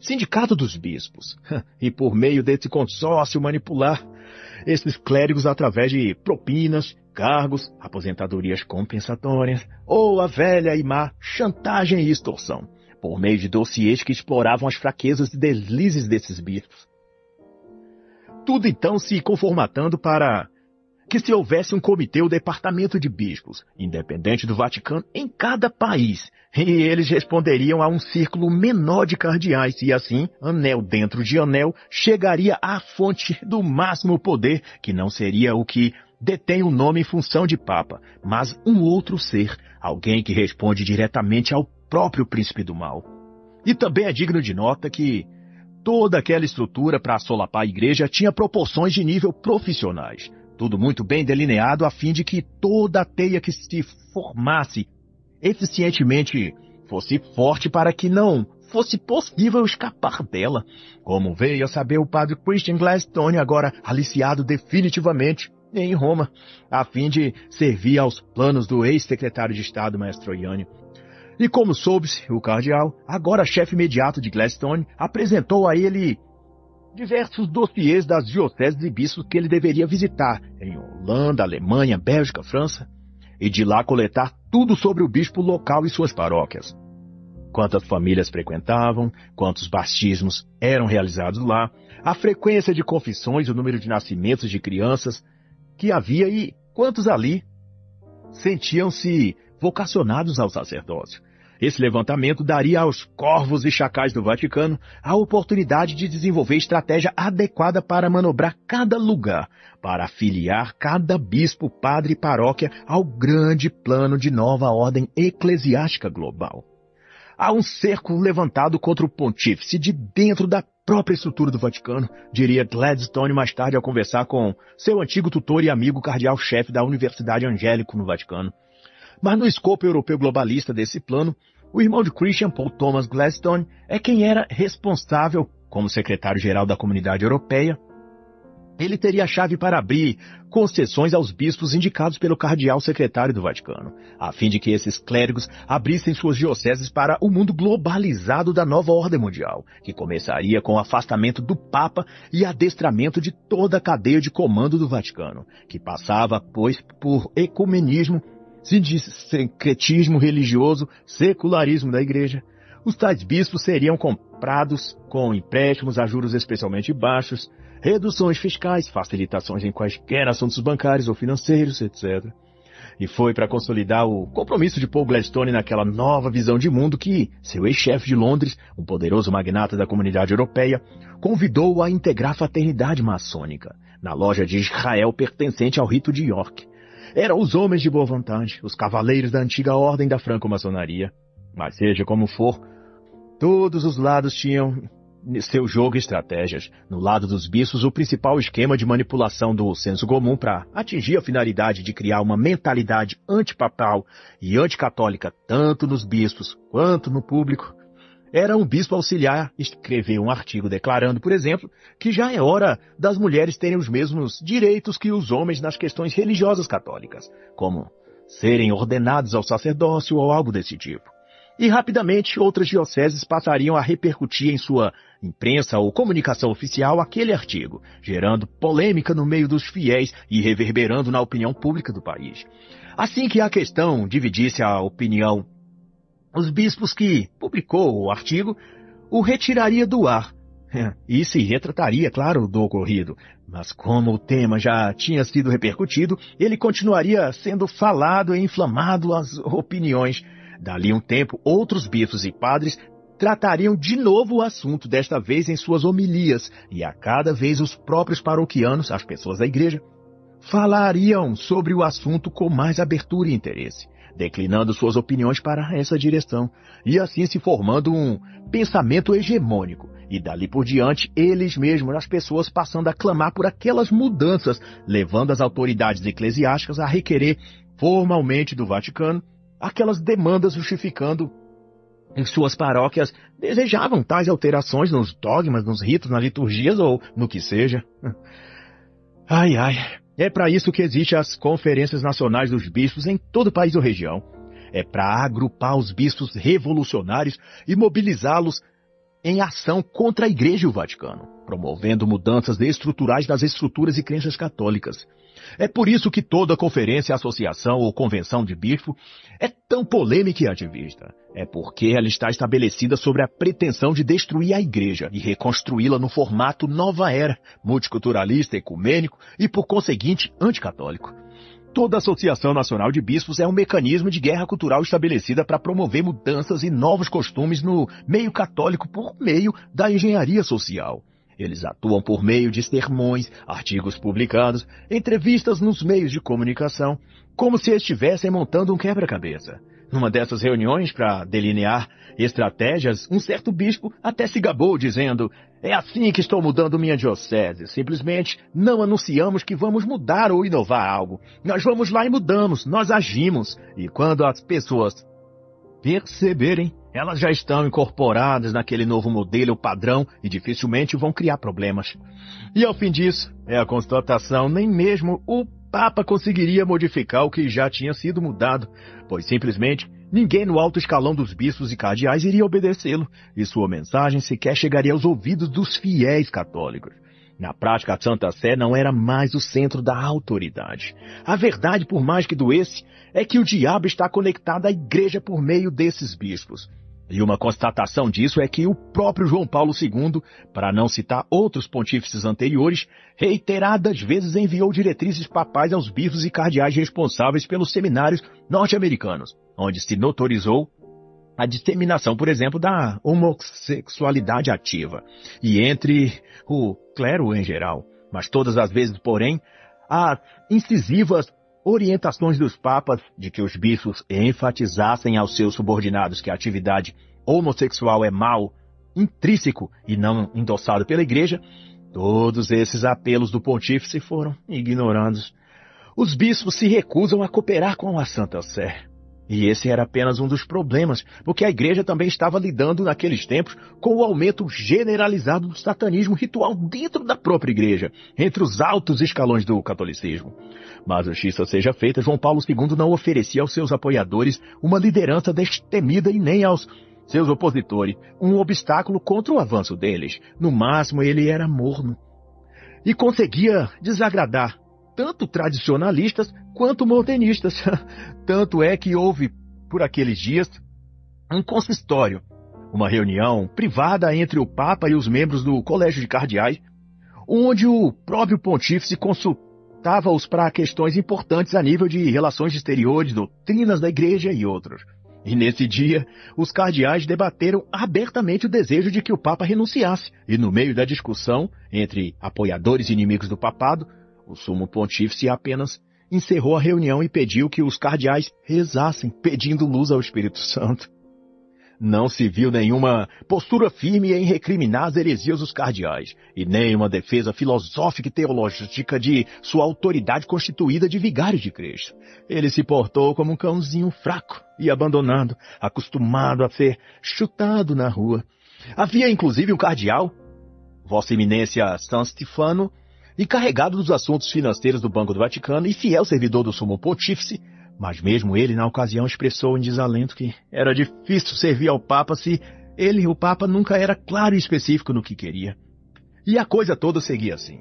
sindicato dos bispos. E por meio desse consórcio manipular esses clérigos através de propinas, cargos, aposentadorias compensatórias ou a velha e má chantagem e extorsão, por meio de dossiês que exploravam as fraquezas e deslizes desses bispos. Tudo então se conformatando para que se houvesse um comitê ou departamento de bispos, independente do Vaticano, em cada país, e eles responderiam a um círculo menor de cardeais, e assim, anel dentro de anel, chegaria à fonte do máximo poder, que não seria o que detém o nome em função de Papa, mas um outro ser, alguém que responde diretamente ao próprio príncipe do mal. E também é digno de nota que toda aquela estrutura para solapar a igreja tinha proporções de nível profissionais, tudo muito bem delineado a fim de que toda a teia que se formasse eficientemente fosse forte para que não fosse possível escapar dela, como veio a saber o padre Christian Gladstone, agora aliciado definitivamente em Roma, a fim de servir aos planos do ex-secretário de Estado Mastroianni. E como soube-se, o cardeal, agora chefe imediato de Gladstone, apresentou a ele diversos dossiês das dioceses e bispos que ele deveria visitar em Holanda, Alemanha, Bélgica, França, e de lá coletar tudo sobre o bispo local e suas paróquias. Quantas famílias frequentavam, quantos batismos eram realizados lá, a frequência de confissões, o número de nascimentos de crianças que havia e quantos ali sentiam-se vocacionados ao sacerdócio. Esse levantamento daria aos corvos e chacais do Vaticano a oportunidade de desenvolver estratégia adequada para manobrar cada lugar, para afiliar cada bispo, padre e paróquia ao grande plano de nova ordem eclesiástica global. Há um cerco levantado contra o pontífice de dentro da própria estrutura do Vaticano, diria Gladstone mais tarde ao conversar com seu antigo tutor e amigo cardeal-chefe da Universidade Angélico no Vaticano. Mas no escopo europeu globalista desse plano, o irmão de Christian, Paul Thomas Gladstone, é quem era responsável, como secretário-geral da Comunidade Europeia. Ele teria a chave para abrir concessões aos bispos indicados pelo cardeal secretário do Vaticano, a fim de que esses clérigos abrissem suas dioceses para o mundo globalizado da nova ordem mundial, que começaria com o afastamento do Papa e adestramento de toda a cadeia de comando do Vaticano, que passava, pois, por ecumenismo, sincretismo religioso, secularismo da igreja. Os tais bispos seriam comprados com empréstimos a juros especialmente baixos, reduções fiscais, facilitações em quaisquer assuntos bancários ou financeiros, etc. E foi para consolidar o compromisso de Paul Gladstone naquela nova visão de mundo que seu ex-chefe de Londres, um poderoso magnata da comunidade europeia, convidou-o a integrar a fraternidade maçônica, na loja de Israel pertencente ao rito de York. Eram os homens de boa vontade, os cavaleiros da antiga ordem da franco-maçonaria. Mas seja como for, todos os lados tinham seu jogo e estratégias. No lado dos bispos, o principal esquema de manipulação do senso comum para atingir a finalidade de criar uma mentalidade antipapal e anticatólica tanto nos bispos quanto no público. Era um bispo auxiliar escrever um artigo declarando, por exemplo, que já é hora das mulheres terem os mesmos direitos que os homens nas questões religiosas católicas, como serem ordenados ao sacerdócio ou algo desse tipo. E rapidamente outras dioceses passariam a repercutir em sua imprensa ou comunicação oficial aquele artigo, gerando polêmica no meio dos fiéis e reverberando na opinião pública do país. Assim que a questão dividisse a opinião, os bispos que publicou o artigo o retiraria do ar e se retrataria, claro, do ocorrido. Mas como o tema já tinha sido repercutido, ele continuaria sendo falado e inflamado as opiniões. Dali um tempo, outros bispos e padres tratariam de novo o assunto, desta vez em suas homilias, e a cada vez os próprios paroquianos, as pessoas da igreja, falariam sobre o assunto com mais abertura e interesse, declinando suas opiniões para essa direção, e assim se formando um pensamento hegemônico, e dali por diante eles mesmos, as pessoas passando a clamar por aquelas mudanças, levando as autoridades eclesiásticas a requerer formalmente do Vaticano aquelas demandas, justificando em suas paróquias desejavam tais alterações nos dogmas, nos ritos, nas liturgias ou no que seja. É para isso que existem as conferências nacionais dos bispos em todo o país ou região. É para agrupar os bispos revolucionários e mobilizá-los em ação contra a Igreja e o Vaticano, promovendo mudanças estruturais nas estruturas e crenças católicas. É por isso que toda conferência, associação ou convenção de bispo é tão polêmica e ativista. É porque ela está estabelecida sobre a pretensão de destruir a Igreja e reconstruí-la no formato nova era, multiculturalista, ecumênico e, por conseguinte, anticatólico. Toda Associação Nacional de Bispos é um mecanismo de guerra cultural estabelecida para promover mudanças e novos costumes no meio católico por meio da engenharia social. Eles atuam por meio de sermões, artigos publicados, entrevistas nos meios de comunicação, como se estivessem montando um quebra-cabeça. Numa dessas reuniões para delinear estratégias, um certo bispo até se gabou dizendo: "É assim que estou mudando minha diocese. Simplesmente não anunciamos que vamos mudar ou inovar algo. Nós vamos lá e mudamos, nós agimos. E quando as pessoas perceberem, elas já estão incorporadas naquele novo modelo padrão e dificilmente vão criar problemas." E ao fim disso, é a constatação, nem mesmo o Papa conseguiria modificar o que já tinha sido mudado, pois simplesmente ninguém no alto escalão dos bispos e cardeais iria obedecê-lo, e sua mensagem sequer chegaria aos ouvidos dos fiéis católicos. Na prática, a Santa Sé não era mais o centro da autoridade. A verdade, por mais que doesse, é que o diabo está conectado à Igreja por meio desses bispos. E uma constatação disso é que o próprio João Paulo II, para não citar outros pontífices anteriores, reiteradas vezes enviou diretrizes papais aos bispos e cardeais responsáveis pelos seminários norte-americanos, onde se notorizou a disseminação, por exemplo, da homossexualidade ativa, e entre o clero em geral. Mas todas as vezes, porém, as incisivas orientações dos papas de que os bispos enfatizassem aos seus subordinados que a atividade homossexual é mal intrínseco e não endossado pela Igreja, todos esses apelos do pontífice foram ignorados. Os bispos se recusam a cooperar com a Santa Sé. E esse era apenas um dos problemas, porque a Igreja também estava lidando naqueles tempos com o aumento generalizado do satanismo ritual dentro da própria Igreja, entre os altos escalões do catolicismo. Mas justiça seja feita, João Paulo II não oferecia aos seus apoiadores uma liderança destemida e nem aos seus opositores um obstáculo contra o avanço deles. No máximo, ele era morno e conseguia desagradar tanto tradicionalistas quanto modernistas. Tanto é que houve, por aqueles dias, um consistório, uma reunião privada entre o Papa e os membros do Colégio de Cardeais, onde o próprio pontífice consultava-os para questões importantes a nível de relações exteriores, doutrinas da Igreja e outros. E nesse dia, os cardeais debateram abertamente o desejo de que o Papa renunciasse, e no meio da discussão entre apoiadores e inimigos do papado, o sumo pontífice apenas encerrou a reunião e pediu que os cardeais rezassem, pedindo luz ao Espírito Santo. Não se viu nenhuma postura firme em recriminar as heresias dos cardeais, e nem uma defesa filosófica e teológica de sua autoridade constituída de vigário de Cristo. Ele se portou como um cãozinho fraco e abandonado, acostumado a ser chutado na rua. Havia inclusive um cardeal, Vossa Eminência San Stefano, encarregado dos assuntos financeiros do Banco do Vaticano e fiel servidor do Sumo Pontífice, mas mesmo ele, na ocasião, expressou em desalento que era difícil servir ao Papa se ele, o Papa, nunca era claro e específico no que queria. E a coisa toda seguia assim.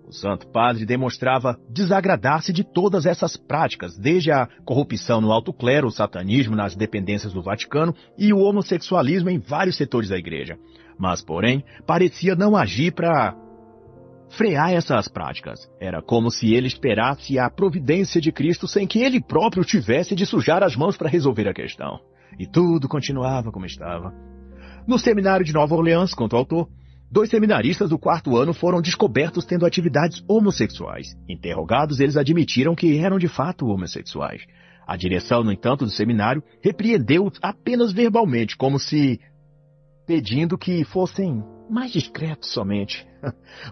O Santo Padre demonstrava desagradar-se de todas essas práticas, desde a corrupção no alto clero, o satanismo nas dependências do Vaticano e o homossexualismo em vários setores da Igreja. Mas, porém, parecia não agir para frear essas práticas. Era como se ele esperasse a providência de Cristo sem que ele próprio tivesse de sujar as mãos para resolver a questão. E tudo continuava como estava. No seminário de Nova Orleans, conta o autor, 2 seminaristas do 4º ano foram descobertos tendo atividades homossexuais. Interrogados, eles admitiram que eram de fato homossexuais. A direção, no entanto, do seminário repreendeu-os apenas verbalmente, como se pedindo que fossem mais discretos somente.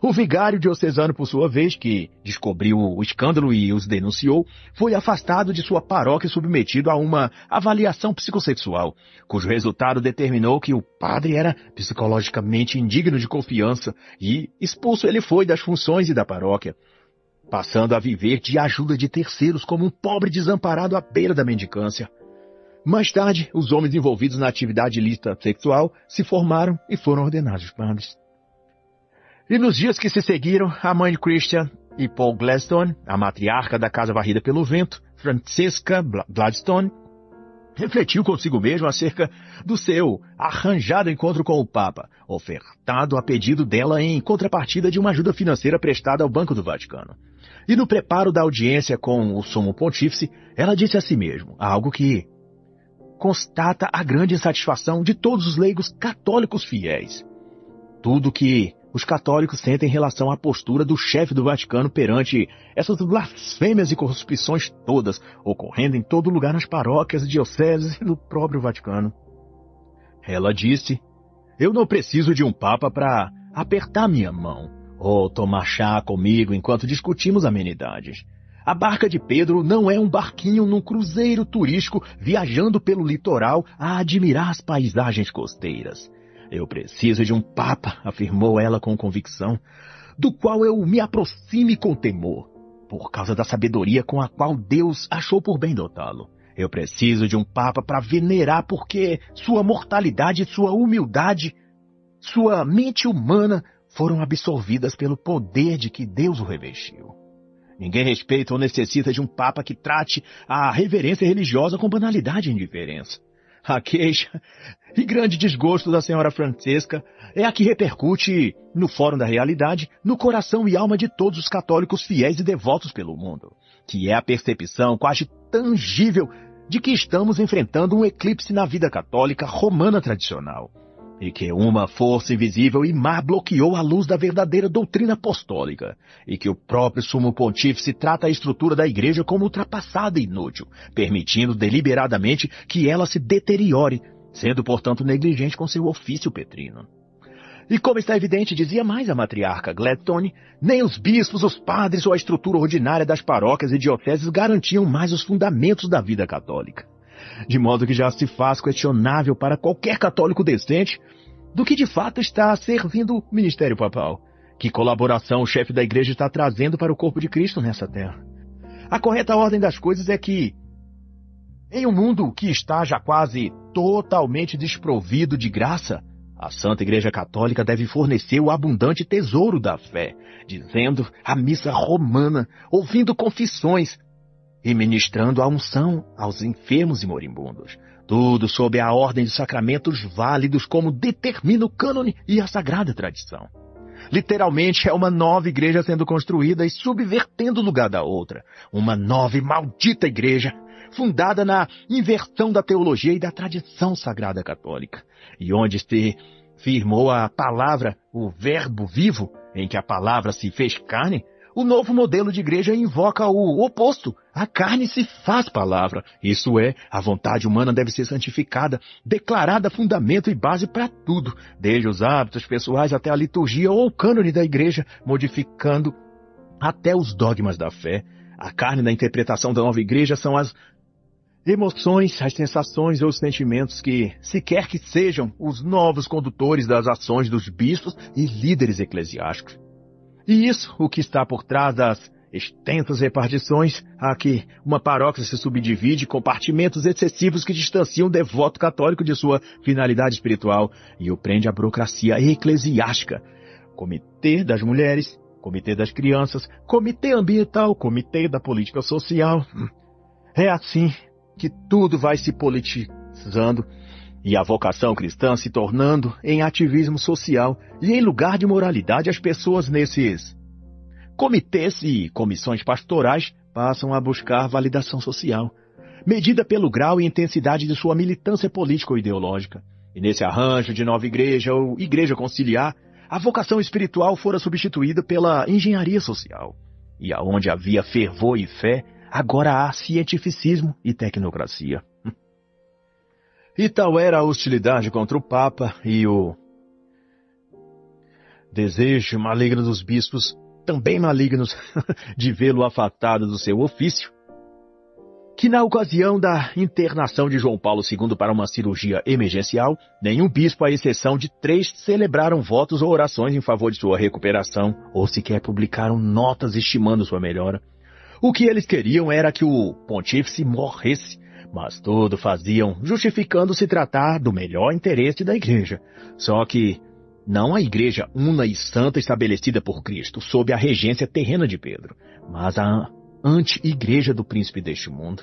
O vigário diocesano, por sua vez, que descobriu o escândalo e os denunciou, foi afastado de sua paróquia e submetido a uma avaliação psicossexual, cujo resultado determinou que o padre era psicologicamente indigno de confiança e expulso ele foi das funções e da paróquia. passando a viver de ajuda de terceiros como um pobre desamparado à beira da mendicância. Mais tarde, os homens envolvidos na atividade ilícita sexual se formaram e foram ordenados padres. E nos dias que se seguiram, a mãe de Christian e Paul Gladstone, a matriarca da Casa Varrida pelo Vento, Francesca Gladstone, refletiu consigo mesma acerca do seu arranjado encontro com o Papa, ofertado a pedido dela em contrapartida de uma ajuda financeira prestada ao Banco do Vaticano. E no preparo da audiência com o Sumo Pontífice, ela disse a si mesma algo que constata a grande insatisfação de todos os leigos católicos fiéis. Tudo que os católicos sentem em relação à postura do chefe do Vaticano perante essas blasfêmias e corrupções todas ocorrendo em todo lugar nas paróquias, dioceses e no próprio Vaticano. Ela disse: eu não preciso de um papa para apertar minha mão ou tomar chá comigo enquanto discutimos amenidades. A barca de Pedro não é um barquinho num cruzeiro turístico viajando pelo litoral a admirar as paisagens costeiras. Eu preciso de um papa, afirmou ela com convicção, do qual eu me aproxime com temor, por causa da sabedoria com a qual Deus achou por bem dotá-lo. Eu preciso de um papa para venerar porque sua mortalidade e sua humildade, sua mente humana foram absorvidas pelo poder de que Deus o revestiu. Ninguém respeita ou necessita de um papa que trate a reverência religiosa com banalidade e indiferença. A queixa e grande desgosto da senhora Francesca é a que repercute no Fórum da Realidade, no coração e alma de todos os católicos fiéis e devotos pelo mundo, que é a percepção quase tangível de que estamos enfrentando um eclipse na vida católica romana tradicional, e que uma força invisível e má bloqueou a luz da verdadeira doutrina apostólica, e que o próprio Sumo Pontífice trata a estrutura da Igreja como ultrapassada e inútil, permitindo deliberadamente que ela se deteriore, sendo, portanto, negligente com seu ofício petrino. E como está evidente, dizia mais a matriarca Gladstone, nem os bispos, os padres ou a estrutura ordinária das paróquias e dioceses garantiam mais os fundamentos da vida católica. De modo que já se faz questionável para qualquer católico decente do que de fato está servindo o ministério papal. Que colaboração o chefe da igreja está trazendo para o corpo de Cristo nessa terra? A correta ordem das coisas é que, em um mundo que está já quase totalmente desprovido de graça, a Santa Igreja Católica deve fornecer o abundante tesouro da fé, dizendo a missa romana, ouvindo confissões, e ministrando a unção aos enfermos e moribundos. Tudo sob a ordem de sacramentos válidos como determina o cânone e a sagrada tradição. Literalmente é uma nova igreja sendo construída e subvertendo o lugar da outra. Uma nova e maldita igreja, fundada na inversão da teologia e da tradição sagrada católica. E onde se firmou a palavra, o verbo vivo, em que a palavra se fez carne, o novo modelo de igreja invoca o oposto. A carne se faz palavra. Isso é, a vontade humana deve ser santificada, declarada fundamento e base para tudo, desde os hábitos pessoais até a liturgia ou o cânone da igreja, modificando até os dogmas da fé. A carne da interpretação da nova igreja são as emoções, as sensações ou os sentimentos que, se quer que sejam, os novos condutores das ações dos bispos e líderes eclesiásticos. E isso, o que está por trás das extensas repartições, a que uma paróquia se subdivide em compartimentos excessivos que distanciam o devoto católico de sua finalidade espiritual e o prende à burocracia eclesiástica. Comitê das mulheres, comitê das crianças, comitê ambiental, comitê da política social. É assim que tudo vai se politizando e a vocação cristã se tornando em ativismo social e em lugar de moralidade. As pessoas nesses comitês e comissões pastorais passam a buscar validação social, medida pelo grau e intensidade de sua militância política ou ideológica. E nesse arranjo de nova igreja ou igreja conciliar, a vocação espiritual fora substituída pela engenharia social. E aonde havia fervor e fé, agora há cientificismo e tecnocracia. E tal era a hostilidade contra o Papa e o desejo maligno dos bispos, também malignos, de vê-lo afastado do seu ofício, que na ocasião da internação de João Paulo II para uma cirurgia emergencial, nenhum bispo, à exceção de 3, celebraram votos ou orações em favor de sua recuperação, ou sequer publicaram notas estimando sua melhora. O que eles queriam era que o pontífice morresse, mas tudo faziam justificando se tratar do melhor interesse da igreja. Só que não a igreja una e santa estabelecida por Cristo, sob a regência terrena de Pedro, mas a anti-igreja do príncipe deste mundo.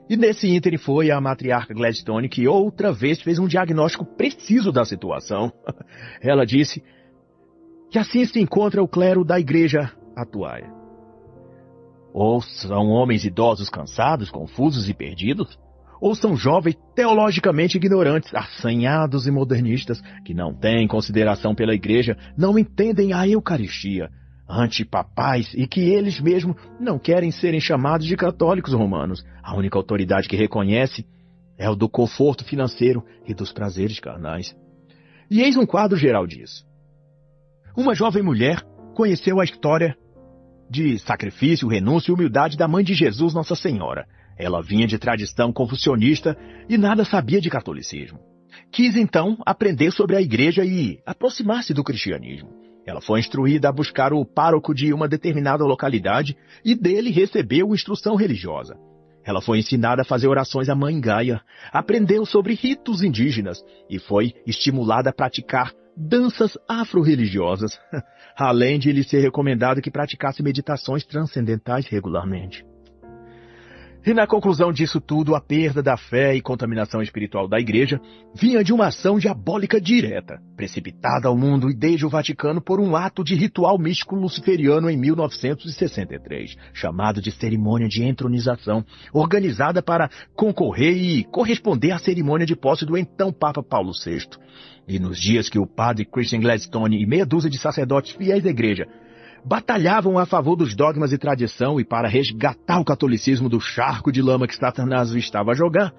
E nesse ínterim foi a matriarca Gladstone que outra vez fez um diagnóstico preciso da situação. Ela disse que assim se encontra o clero da igreja atual. Ou são homens idosos cansados, confusos e perdidos, ou são jovens teologicamente ignorantes, assanhados e modernistas, que não têm consideração pela igreja, não entendem a Eucaristia, antipapais e que eles mesmos não querem serem chamados de católicos romanos. A única autoridade que reconhece é o do conforto financeiro e dos prazeres carnais. E eis um quadro geral disso. Uma jovem mulher conheceu a história de sacrifício, renúncia e humildade da mãe de Jesus, Nossa Senhora. Ela vinha de tradição confucionista e nada sabia de catolicismo. Quis então aprender sobre a igreja e aproximar-se do cristianismo. Ela foi instruída a buscar o pároco de uma determinada localidade e dele recebeu instrução religiosa. Ela foi ensinada a fazer orações à Mãe Gaia, aprendeu sobre ritos indígenas e foi estimulada a praticar danças afro-religiosas, além de lhe ser recomendado que praticasse meditações transcendentais regularmente. E na conclusão disso tudo, a perda da fé e contaminação espiritual da igreja vinha de uma ação diabólica direta, precipitada ao mundo e desde o Vaticano por um ato de ritual místico luciferiano em 1963, chamado de cerimônia de entronização, organizada para concorrer e corresponder à cerimônia de posse do então Papa Paulo VI. E nos dias que o padre Christian Gladstone e meia dúzia de sacerdotes fiéis da igreja batalhavam a favor dos dogmas e tradição e para resgatar o catolicismo do charco de lama que Satanás o estava a jogar,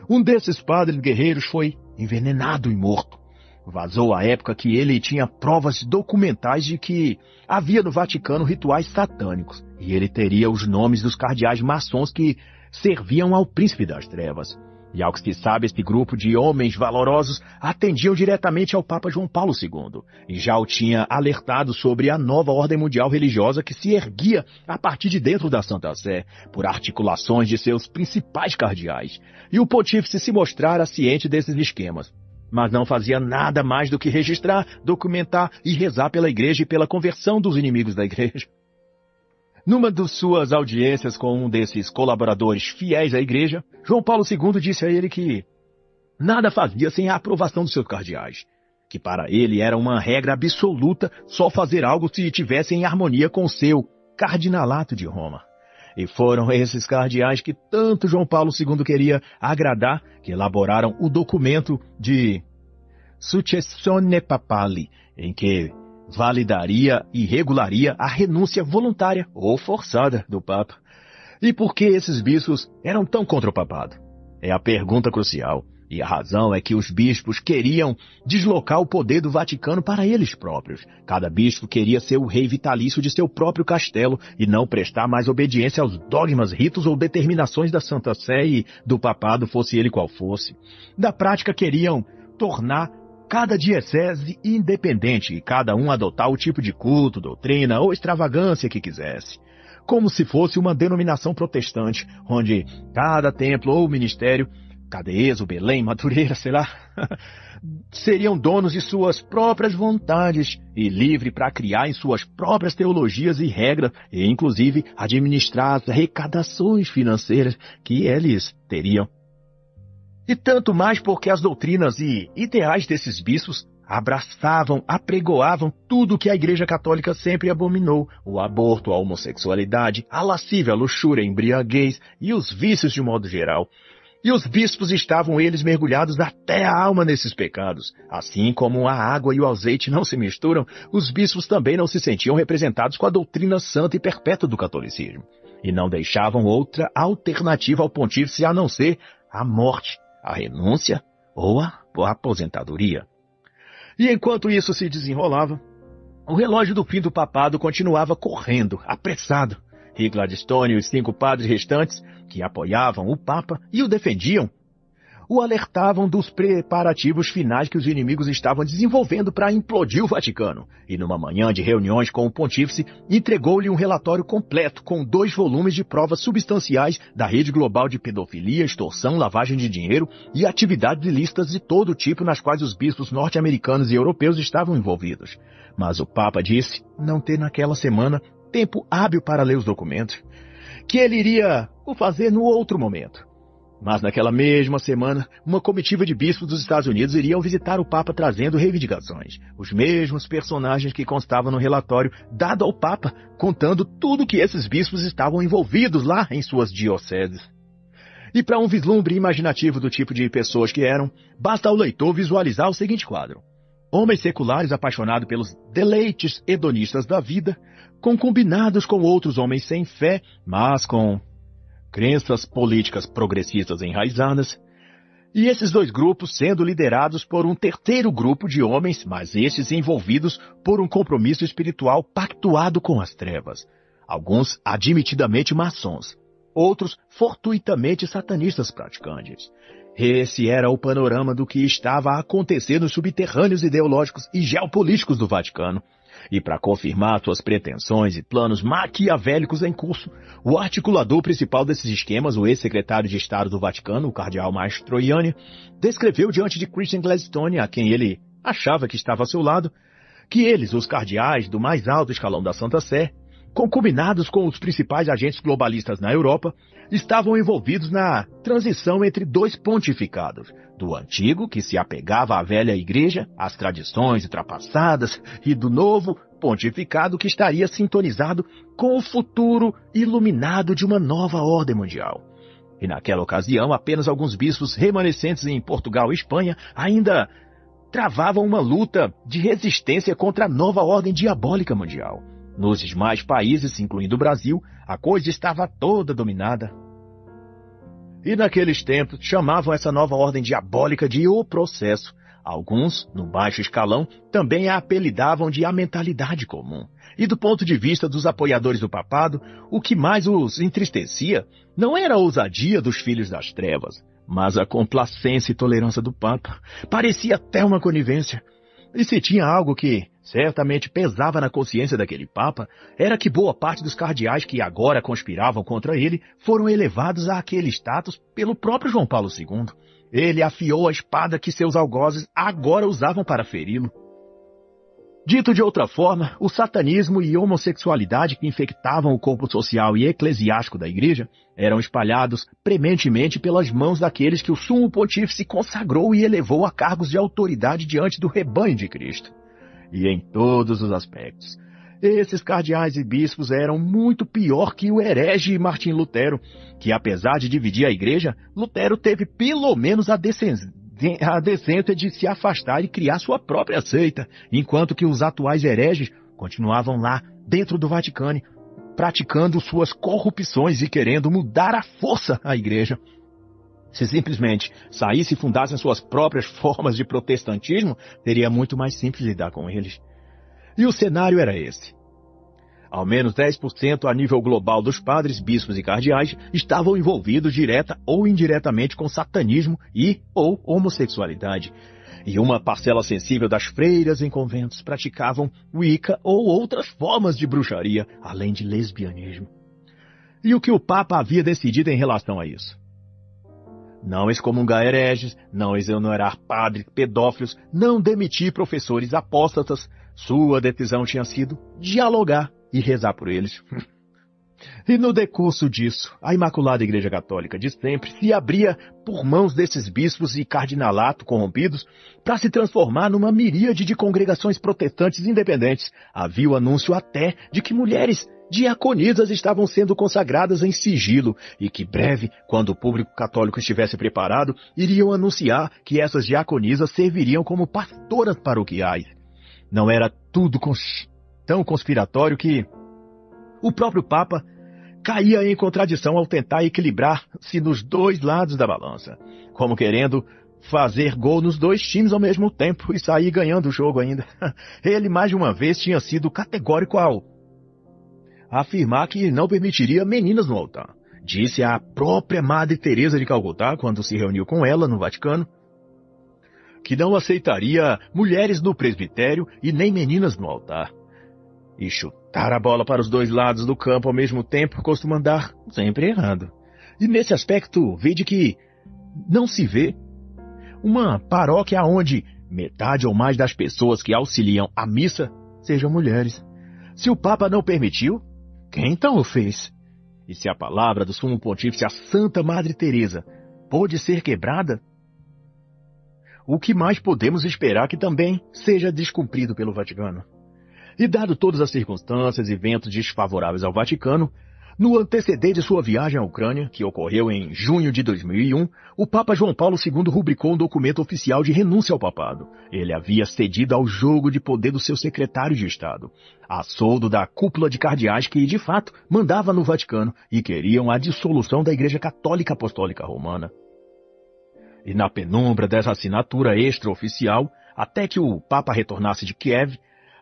um desses padres guerreiros foi envenenado e morto. Vazou à época que ele tinha provas documentais de que havia no Vaticano rituais satânicos, e ele teria os nomes dos cardeais maçons que serviam ao príncipe das trevas. E ao que se sabe, esse grupo de homens valorosos atendiam diretamente ao Papa João Paulo II, e já o tinha alertado sobre a nova ordem mundial religiosa que se erguia a partir de dentro da Santa Sé, por articulações de seus principais cardeais. E o pontífice se mostrara ciente desses esquemas, mas não fazia nada mais do que registrar, documentar e rezar pela igreja e pela conversão dos inimigos da igreja. Numa de suas audiências com um desses colaboradores fiéis à igreja, João Paulo II disse a ele que nada fazia sem a aprovação dos seus cardeais, que para ele era uma regra absoluta só fazer algo se estivesse em harmonia com o seu cardinalato de Roma. E foram esses cardeais que tanto João Paulo II queria agradar que elaboraram o documento de Successione Papali, em que validaria e regularia a renúncia voluntária ou forçada do Papa. E por que esses bispos eram tão contra o papado? É a pergunta crucial. E a razão é que os bispos queriam deslocar o poder do Vaticano para eles próprios. Cada bispo queria ser o rei vitalício de seu próprio castelo e não prestar mais obediência aos dogmas, ritos ou determinações da Santa Sé e do papado, fosse ele qual fosse. Da prática, queriam tornar cada diocese independente e cada um adotar o tipo de culto, doutrina ou extravagância que quisesse. Como se fosse uma denominação protestante, onde cada templo ou ministério, Cadeeso, Belém, Madureira, sei lá, seriam donos de suas próprias vontades e livre para criar em suas próprias teologias e regras e, inclusive, administrar as arrecadações financeiras que eles teriam. E tanto mais porque as doutrinas e ideais desses bispos abraçavam, apregoavam tudo que a Igreja Católica sempre abominou: o aborto, a homossexualidade, a lascívia, a luxúria, a embriaguez e os vícios de modo geral. E os bispos estavam eles mergulhados até a alma nesses pecados. Assim como a água e o azeite não se misturam, os bispos também não se sentiam representados com a doutrina santa e perpétua do catolicismo. E não deixavam outra alternativa ao pontífice a não ser a morte, a renúncia ou a aposentadoria. E enquanto isso se desenrolava, o relógio do fim do papado continuava correndo, apressado, e Gladstone e os 5 padres restantes, que apoiavam o Papa e o defendiam, o alertavam dos preparativos finais que os inimigos estavam desenvolvendo para implodir o Vaticano, e numa manhã de reuniões com o pontífice, entregou-lhe um relatório completo com 2 volumes de provas substanciais da rede global de pedofilia, extorsão, lavagem de dinheiro e atividades ilícitas de todo tipo nas quais os bispos norte-americanos e europeus estavam envolvidos. Mas o Papa disse não ter naquela semana tempo hábil para ler os documentos, que ele iria o fazer no outro momento. Mas naquela mesma semana, uma comitiva de bispos dos Estados Unidos iriam visitar o Papa trazendo reivindicações. Os mesmos personagens que constavam no relatório dado ao Papa, contando tudo que esses bispos estavam envolvidos lá em suas dioceses. E para um vislumbre imaginativo do tipo de pessoas que eram, basta ao leitor visualizar o seguinte quadro. Homens seculares apaixonados pelos deleites hedonistas da vida, concombinados com outros homens sem fé, mas com crenças políticas progressistas enraizadas, e esses 2 grupos sendo liderados por um terceiro grupo de homens, mas estes envolvidos por um compromisso espiritual pactuado com as trevas, alguns admitidamente maçons, outros fortuitamente satanistas praticantes. Esse era o panorama do que estava a acontecer nos subterrâneos ideológicos e geopolíticos do Vaticano. E para confirmar suas pretensões e planos maquiavélicos em curso, o articulador principal desses esquemas, o ex-secretário de Estado do Vaticano, o cardeal Mastroianni, descreveu diante de Christian Gladstone, a quem ele achava que estava ao seu lado, que eles, os cardeais do mais alto escalão da Santa Sé, concominados com os principais agentes globalistas na Europa, estavam envolvidos na transição entre 2 pontificados, do antigo, que se apegava à velha igreja, às tradições ultrapassadas, e do novo pontificado que estaria sintonizado com o futuro iluminado de uma nova ordem mundial. E naquela ocasião, apenas alguns bispos remanescentes em Portugal e Espanha ainda travavam uma luta de resistência contra a nova ordem diabólica mundial. Nos demais países, incluindo o Brasil, a coisa estava toda dominada. E naqueles tempos chamavam essa nova ordem diabólica de o processo. Alguns, no baixo escalão, também a apelidavam de a mentalidade comum. E do ponto de vista dos apoiadores do papado, o que mais os entristecia não era a ousadia dos filhos das trevas, mas a complacência e tolerância do Papa. Parecia até uma conivência. E se tinha algo que certamente pesava na consciência daquele Papa, era que boa parte dos cardeais que agora conspiravam contra ele foram elevados àquele status pelo próprio João Paulo II. Ele afiou a espada que seus algozes agora usavam para feri-lo. Dito de outra forma, o satanismo e homossexualidade que infectavam o corpo social e eclesiástico da Igreja eram espalhados prementemente pelas mãos daqueles que o Sumo Pontífice consagrou e elevou a cargos de autoridade diante do rebanho de Cristo. E em todos os aspectos, esses cardeais e bispos eram muito pior que o herege Martim Lutero, que apesar de dividir a Igreja, Lutero teve pelo menos a decência de se afastar e criar sua própria seita, enquanto que os atuais hereges continuavam lá, dentro do Vaticano, praticando suas corrupções e querendo mudar à força a Igreja. Se simplesmente saísse e fundassem suas próprias formas de protestantismo, seria muito mais simples lidar com eles. E o cenário era esse. Ao menos 10% a nível global dos padres, bispos e cardeais estavam envolvidos direta ou indiretamente com satanismo e ou homossexualidade. E uma parcela sensível das freiras em conventos praticavam Wicca ou outras formas de bruxaria, além de lesbianismo. E o que o Papa havia decidido em relação a isso? Não excomungar hereges, não exonerar padres pedófilos, não demitir professores apóstatas. Sua decisão tinha sido dialogar e rezar por eles. E no decurso disso, a Imaculada Igreja Católica de sempre se abria por mãos desses bispos e cardinalato corrompidos para se transformar numa miríade de congregações protestantes independentes. Havia o anúncio até de que mulheres diaconisas estavam sendo consagradas em sigilo e que breve, quando o público católico estivesse preparado, iriam anunciar que essas diaconisas serviriam como pastoras paroquiais. Não era tudo tão conspiratório que o próprio Papa caía em contradição ao tentar equilibrar-se nos dois lados da balança, como querendo fazer gol nos dois times ao mesmo tempo e sair ganhando o jogo ainda. Ele mais de uma vez tinha sido categórico ao a afirmar que não permitiria meninas no altar. Disse a própria Madre Teresa de Calcutá, quando se reuniu com ela no Vaticano, que não aceitaria mulheres no presbitério e nem meninas no altar. E chutar a bola para os dois lados do campo ao mesmo tempo costuma andar sempre errado. E nesse aspecto, vede que não se vê uma paróquia onde metade ou mais das pessoas que auxiliam a missa sejam mulheres. Se o Papa não permitiu, quem então o fez? E se a palavra do Sumo Pontífice, a Santa Madre Teresa, pôde ser quebrada, o que mais podemos esperar que também seja descumprido pelo Vaticano? E dado todas as circunstâncias e eventos desfavoráveis ao Vaticano, no anteceder de sua viagem à Ucrânia, que ocorreu em junho de 2001, o Papa João Paulo II rubricou um documento oficial de renúncia ao papado. Ele havia cedido ao jogo de poder do seu secretário de Estado, a soldo da cúpula de cardeais que, de fato, mandava no Vaticano e queriam a dissolução da Igreja Católica Apostólica Romana. E na penumbra dessa assinatura extraoficial, até que o Papa retornasse de Kiev,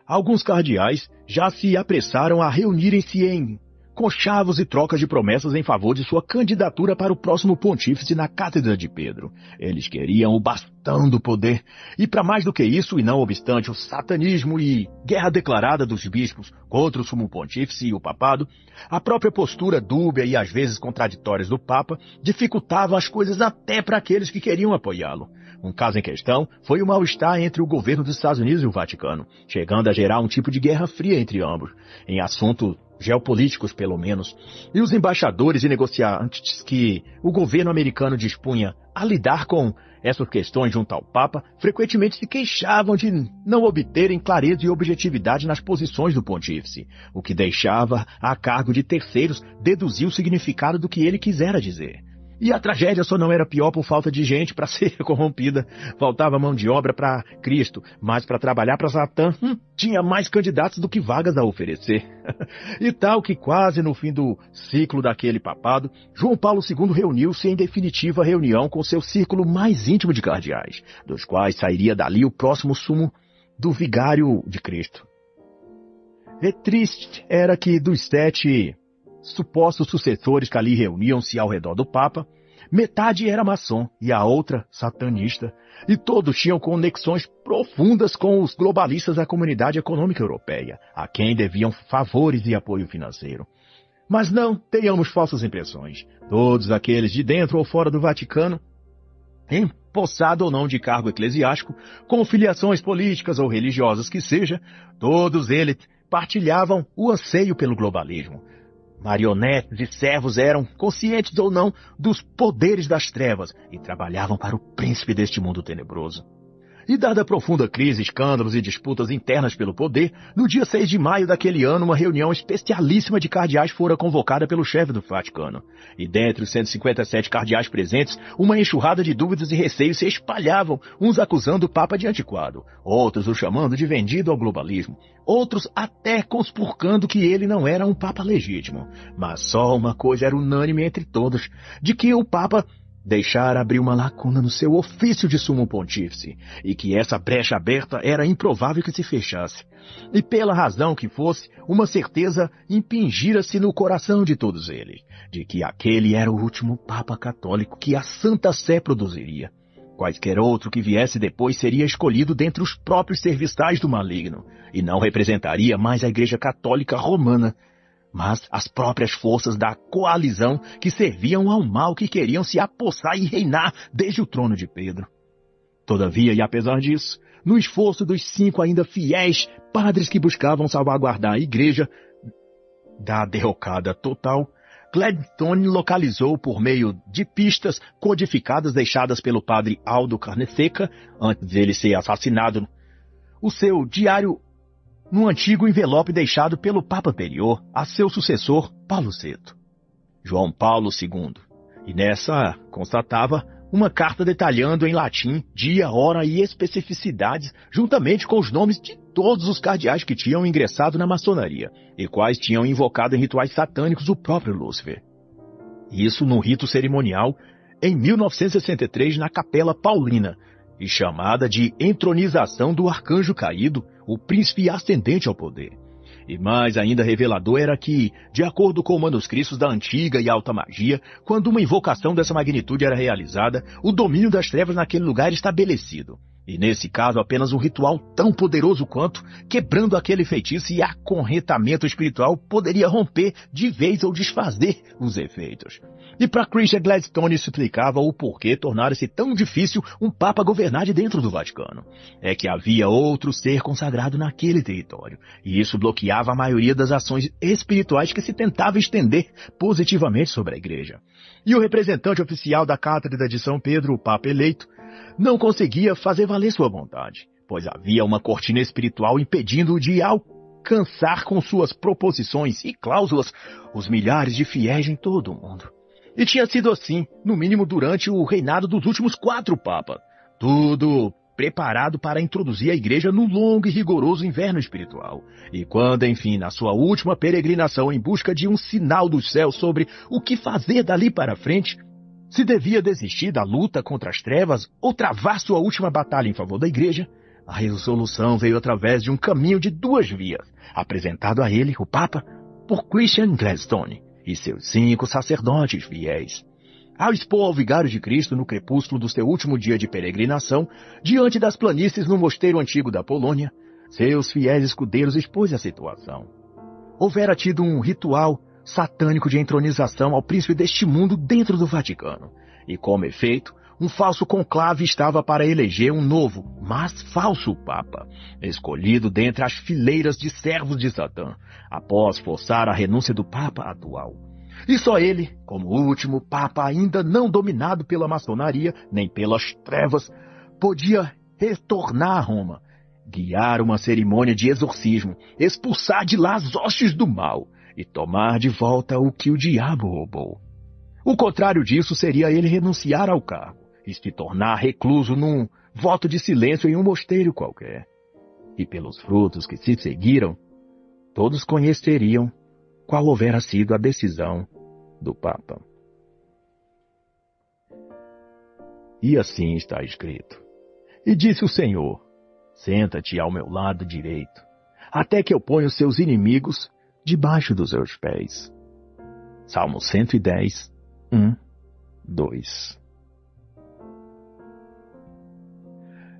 alguns cardeais já se apressaram a reunirem-se em conchavos e trocas de promessas em favor de sua candidatura para o próximo pontífice na Cátedra de Pedro. Eles queriam o bastão do poder, e para mais do que isso, e não obstante o satanismo e guerra declarada dos bispos contra o sumo pontífice e o papado, a própria postura dúbia e às vezes contraditórias do Papa dificultava as coisas até para aqueles que queriam apoiá-lo. Um caso em questão foi o mal-estar entre o governo dos Estados Unidos e o Vaticano, chegando a gerar um tipo de guerra fria entre ambos, em assuntos geopolíticos pelo menos, e os embaixadores e negociantes que o governo americano dispunha a lidar com essas questões junto ao Papa frequentemente se queixavam de não obterem clareza e objetividade nas posições do pontífice, o que deixava a cargo de terceiros deduzir o significado do que ele quisera dizer. E a tragédia só não era pior por falta de gente para ser corrompida. Faltava mão de obra para Cristo, mas para trabalhar para Satã, tinha mais candidatos do que vagas a oferecer. E tal que quase no fim do ciclo daquele papado, João Paulo II reuniu-se em definitiva reunião com seu círculo mais íntimo de cardeais, dos quais sairia dali o próximo sumo do vigário de Cristo. E triste era que dos 7 supostos sucessores que ali reuniam-se ao redor do Papa, metade era maçom e a outra satanista, e todos tinham conexões profundas com os globalistas da Comunidade Econômica Europeia, a quem deviam favores e apoio financeiro. Mas não tenhamos falsas impressões. Todos aqueles de dentro ou fora do Vaticano, empossado ou não de cargo eclesiástico, com filiações políticas ou religiosas que seja, todos eles partilhavam o anseio pelo globalismo. Marionetes e servos eram, conscientes ou não, dos poderes das trevas e trabalhavam para o príncipe deste mundo tenebroso. E dada a profunda crise, escândalos e disputas internas pelo poder, no dia 6 de maio daquele ano, uma reunião especialíssima de cardeais fora convocada pelo chefe do Vaticano. E dentre os 157 cardeais presentes, uma enxurrada de dúvidas e receios se espalhavam, uns acusando o Papa de antiquado, outros o chamando de vendido ao globalismo, outros até conspurcando que ele não era um Papa legítimo. Mas só uma coisa era unânime entre todos, de que o Papa deixar abrir uma lacuna no seu ofício de sumo pontífice, e que essa brecha aberta era improvável que se fechasse. E pela razão que fosse, uma certeza impingira-se no coração de todos eles, de que aquele era o último Papa católico que a Santa Sé produziria. Quaisquer outro que viesse depois seria escolhido dentre os próprios serviçais do maligno, e não representaria mais a Igreja Católica Romana, mas as próprias forças da coalizão que serviam ao mal, que queriam se apossar e reinar desde o trono de Pedro. Todavia, e apesar disso, no esforço dos 5 ainda fiéis padres que buscavam salvaguardar a igreja da derrocada total, Gladstone localizou, por meio de pistas codificadas deixadas pelo padre Aldo Carneseca, antes de ele ser assassinado, o seu diário num antigo envelope deixado pelo Papa anterior a seu sucessor, Paulo VI, João Paulo II. E nessa constatava uma carta detalhando em latim dia, hora e especificidades, juntamente com os nomes de todos os cardeais que tinham ingressado na maçonaria, e quais tinham invocado em rituais satânicos o próprio Lúcifer. Isso num rito cerimonial em 1963 na Capela Paulina, e chamada de entronização do arcanjo caído, o príncipe ascendente ao poder. E mais ainda revelador era que, de acordo com manuscritos da antiga e alta magia, quando uma invocação dessa magnitude era realizada, o domínio das trevas naquele lugar era estabelecido. E nesse caso apenas um ritual tão poderoso quanto, quebrando aquele feitiço e acorrentamento espiritual, poderia romper de vez ou desfazer os efeitos. E para Christian Gladstone isso explicava o porquê tornara-se tão difícil um papa governar de dentro do Vaticano. É que havia outro ser consagrado naquele território, e isso bloqueava a maioria das ações espirituais que se tentava estender positivamente sobre a igreja. E o representante oficial da Cátedra de São Pedro, o Papa eleito, não conseguia fazer valer sua vontade, pois havia uma cortina espiritual impedindo-o de alcançar com suas proposições e cláusulas os milhares de fiéis em todo o mundo. E tinha sido assim, no mínimo durante o reinado dos últimos 4 papas. Tudo preparado para introduzir a igreja no longo e rigoroso inverno espiritual. E quando, enfim, na sua última peregrinação em busca de um sinal do céu sobre o que fazer dali para frente, se devia desistir da luta contra as trevas ou travar sua última batalha em favor da igreja, a resolução veio através de um caminho de 2 vias, apresentado a ele, o Papa, por Christian Gladstone e seus 5 sacerdotes fiéis. Ao expor ao vigário de Cristo no crepúsculo do seu último dia de peregrinação, diante das planícies no mosteiro antigo da Polônia, seus fiéis escudeiros expôs a situação. Houvera tido um ritual satânico de entronização ao príncipe deste mundo dentro do Vaticano. E como efeito, um falso conclave estava para eleger um novo, mas falso Papa, escolhido dentre as fileiras de servos de Satã, após forçar a renúncia do Papa atual. E só ele, como último Papa ainda não dominado pela maçonaria nem pelas trevas, podia retornar a Roma, guiar uma cerimônia de exorcismo, expulsar de lá as hostes do mal e tomar de volta o que o diabo roubou. O contrário disso seria ele renunciar ao cargo e se tornar recluso num voto de silêncio em um mosteiro qualquer. E pelos frutos que se seguiram, todos conheceriam qual houvera sido a decisão do Papa. E assim está escrito: E disse o Senhor: Senta-te ao meu lado direito, até que eu ponha os seus inimigos debaixo dos seus pés. Salmo 110, 1, 2.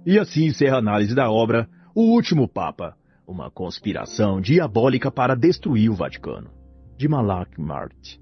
E assim encerra a análise da obra O Último Papa, uma conspiração diabólica para destruir o Vaticano, de Malak Mart.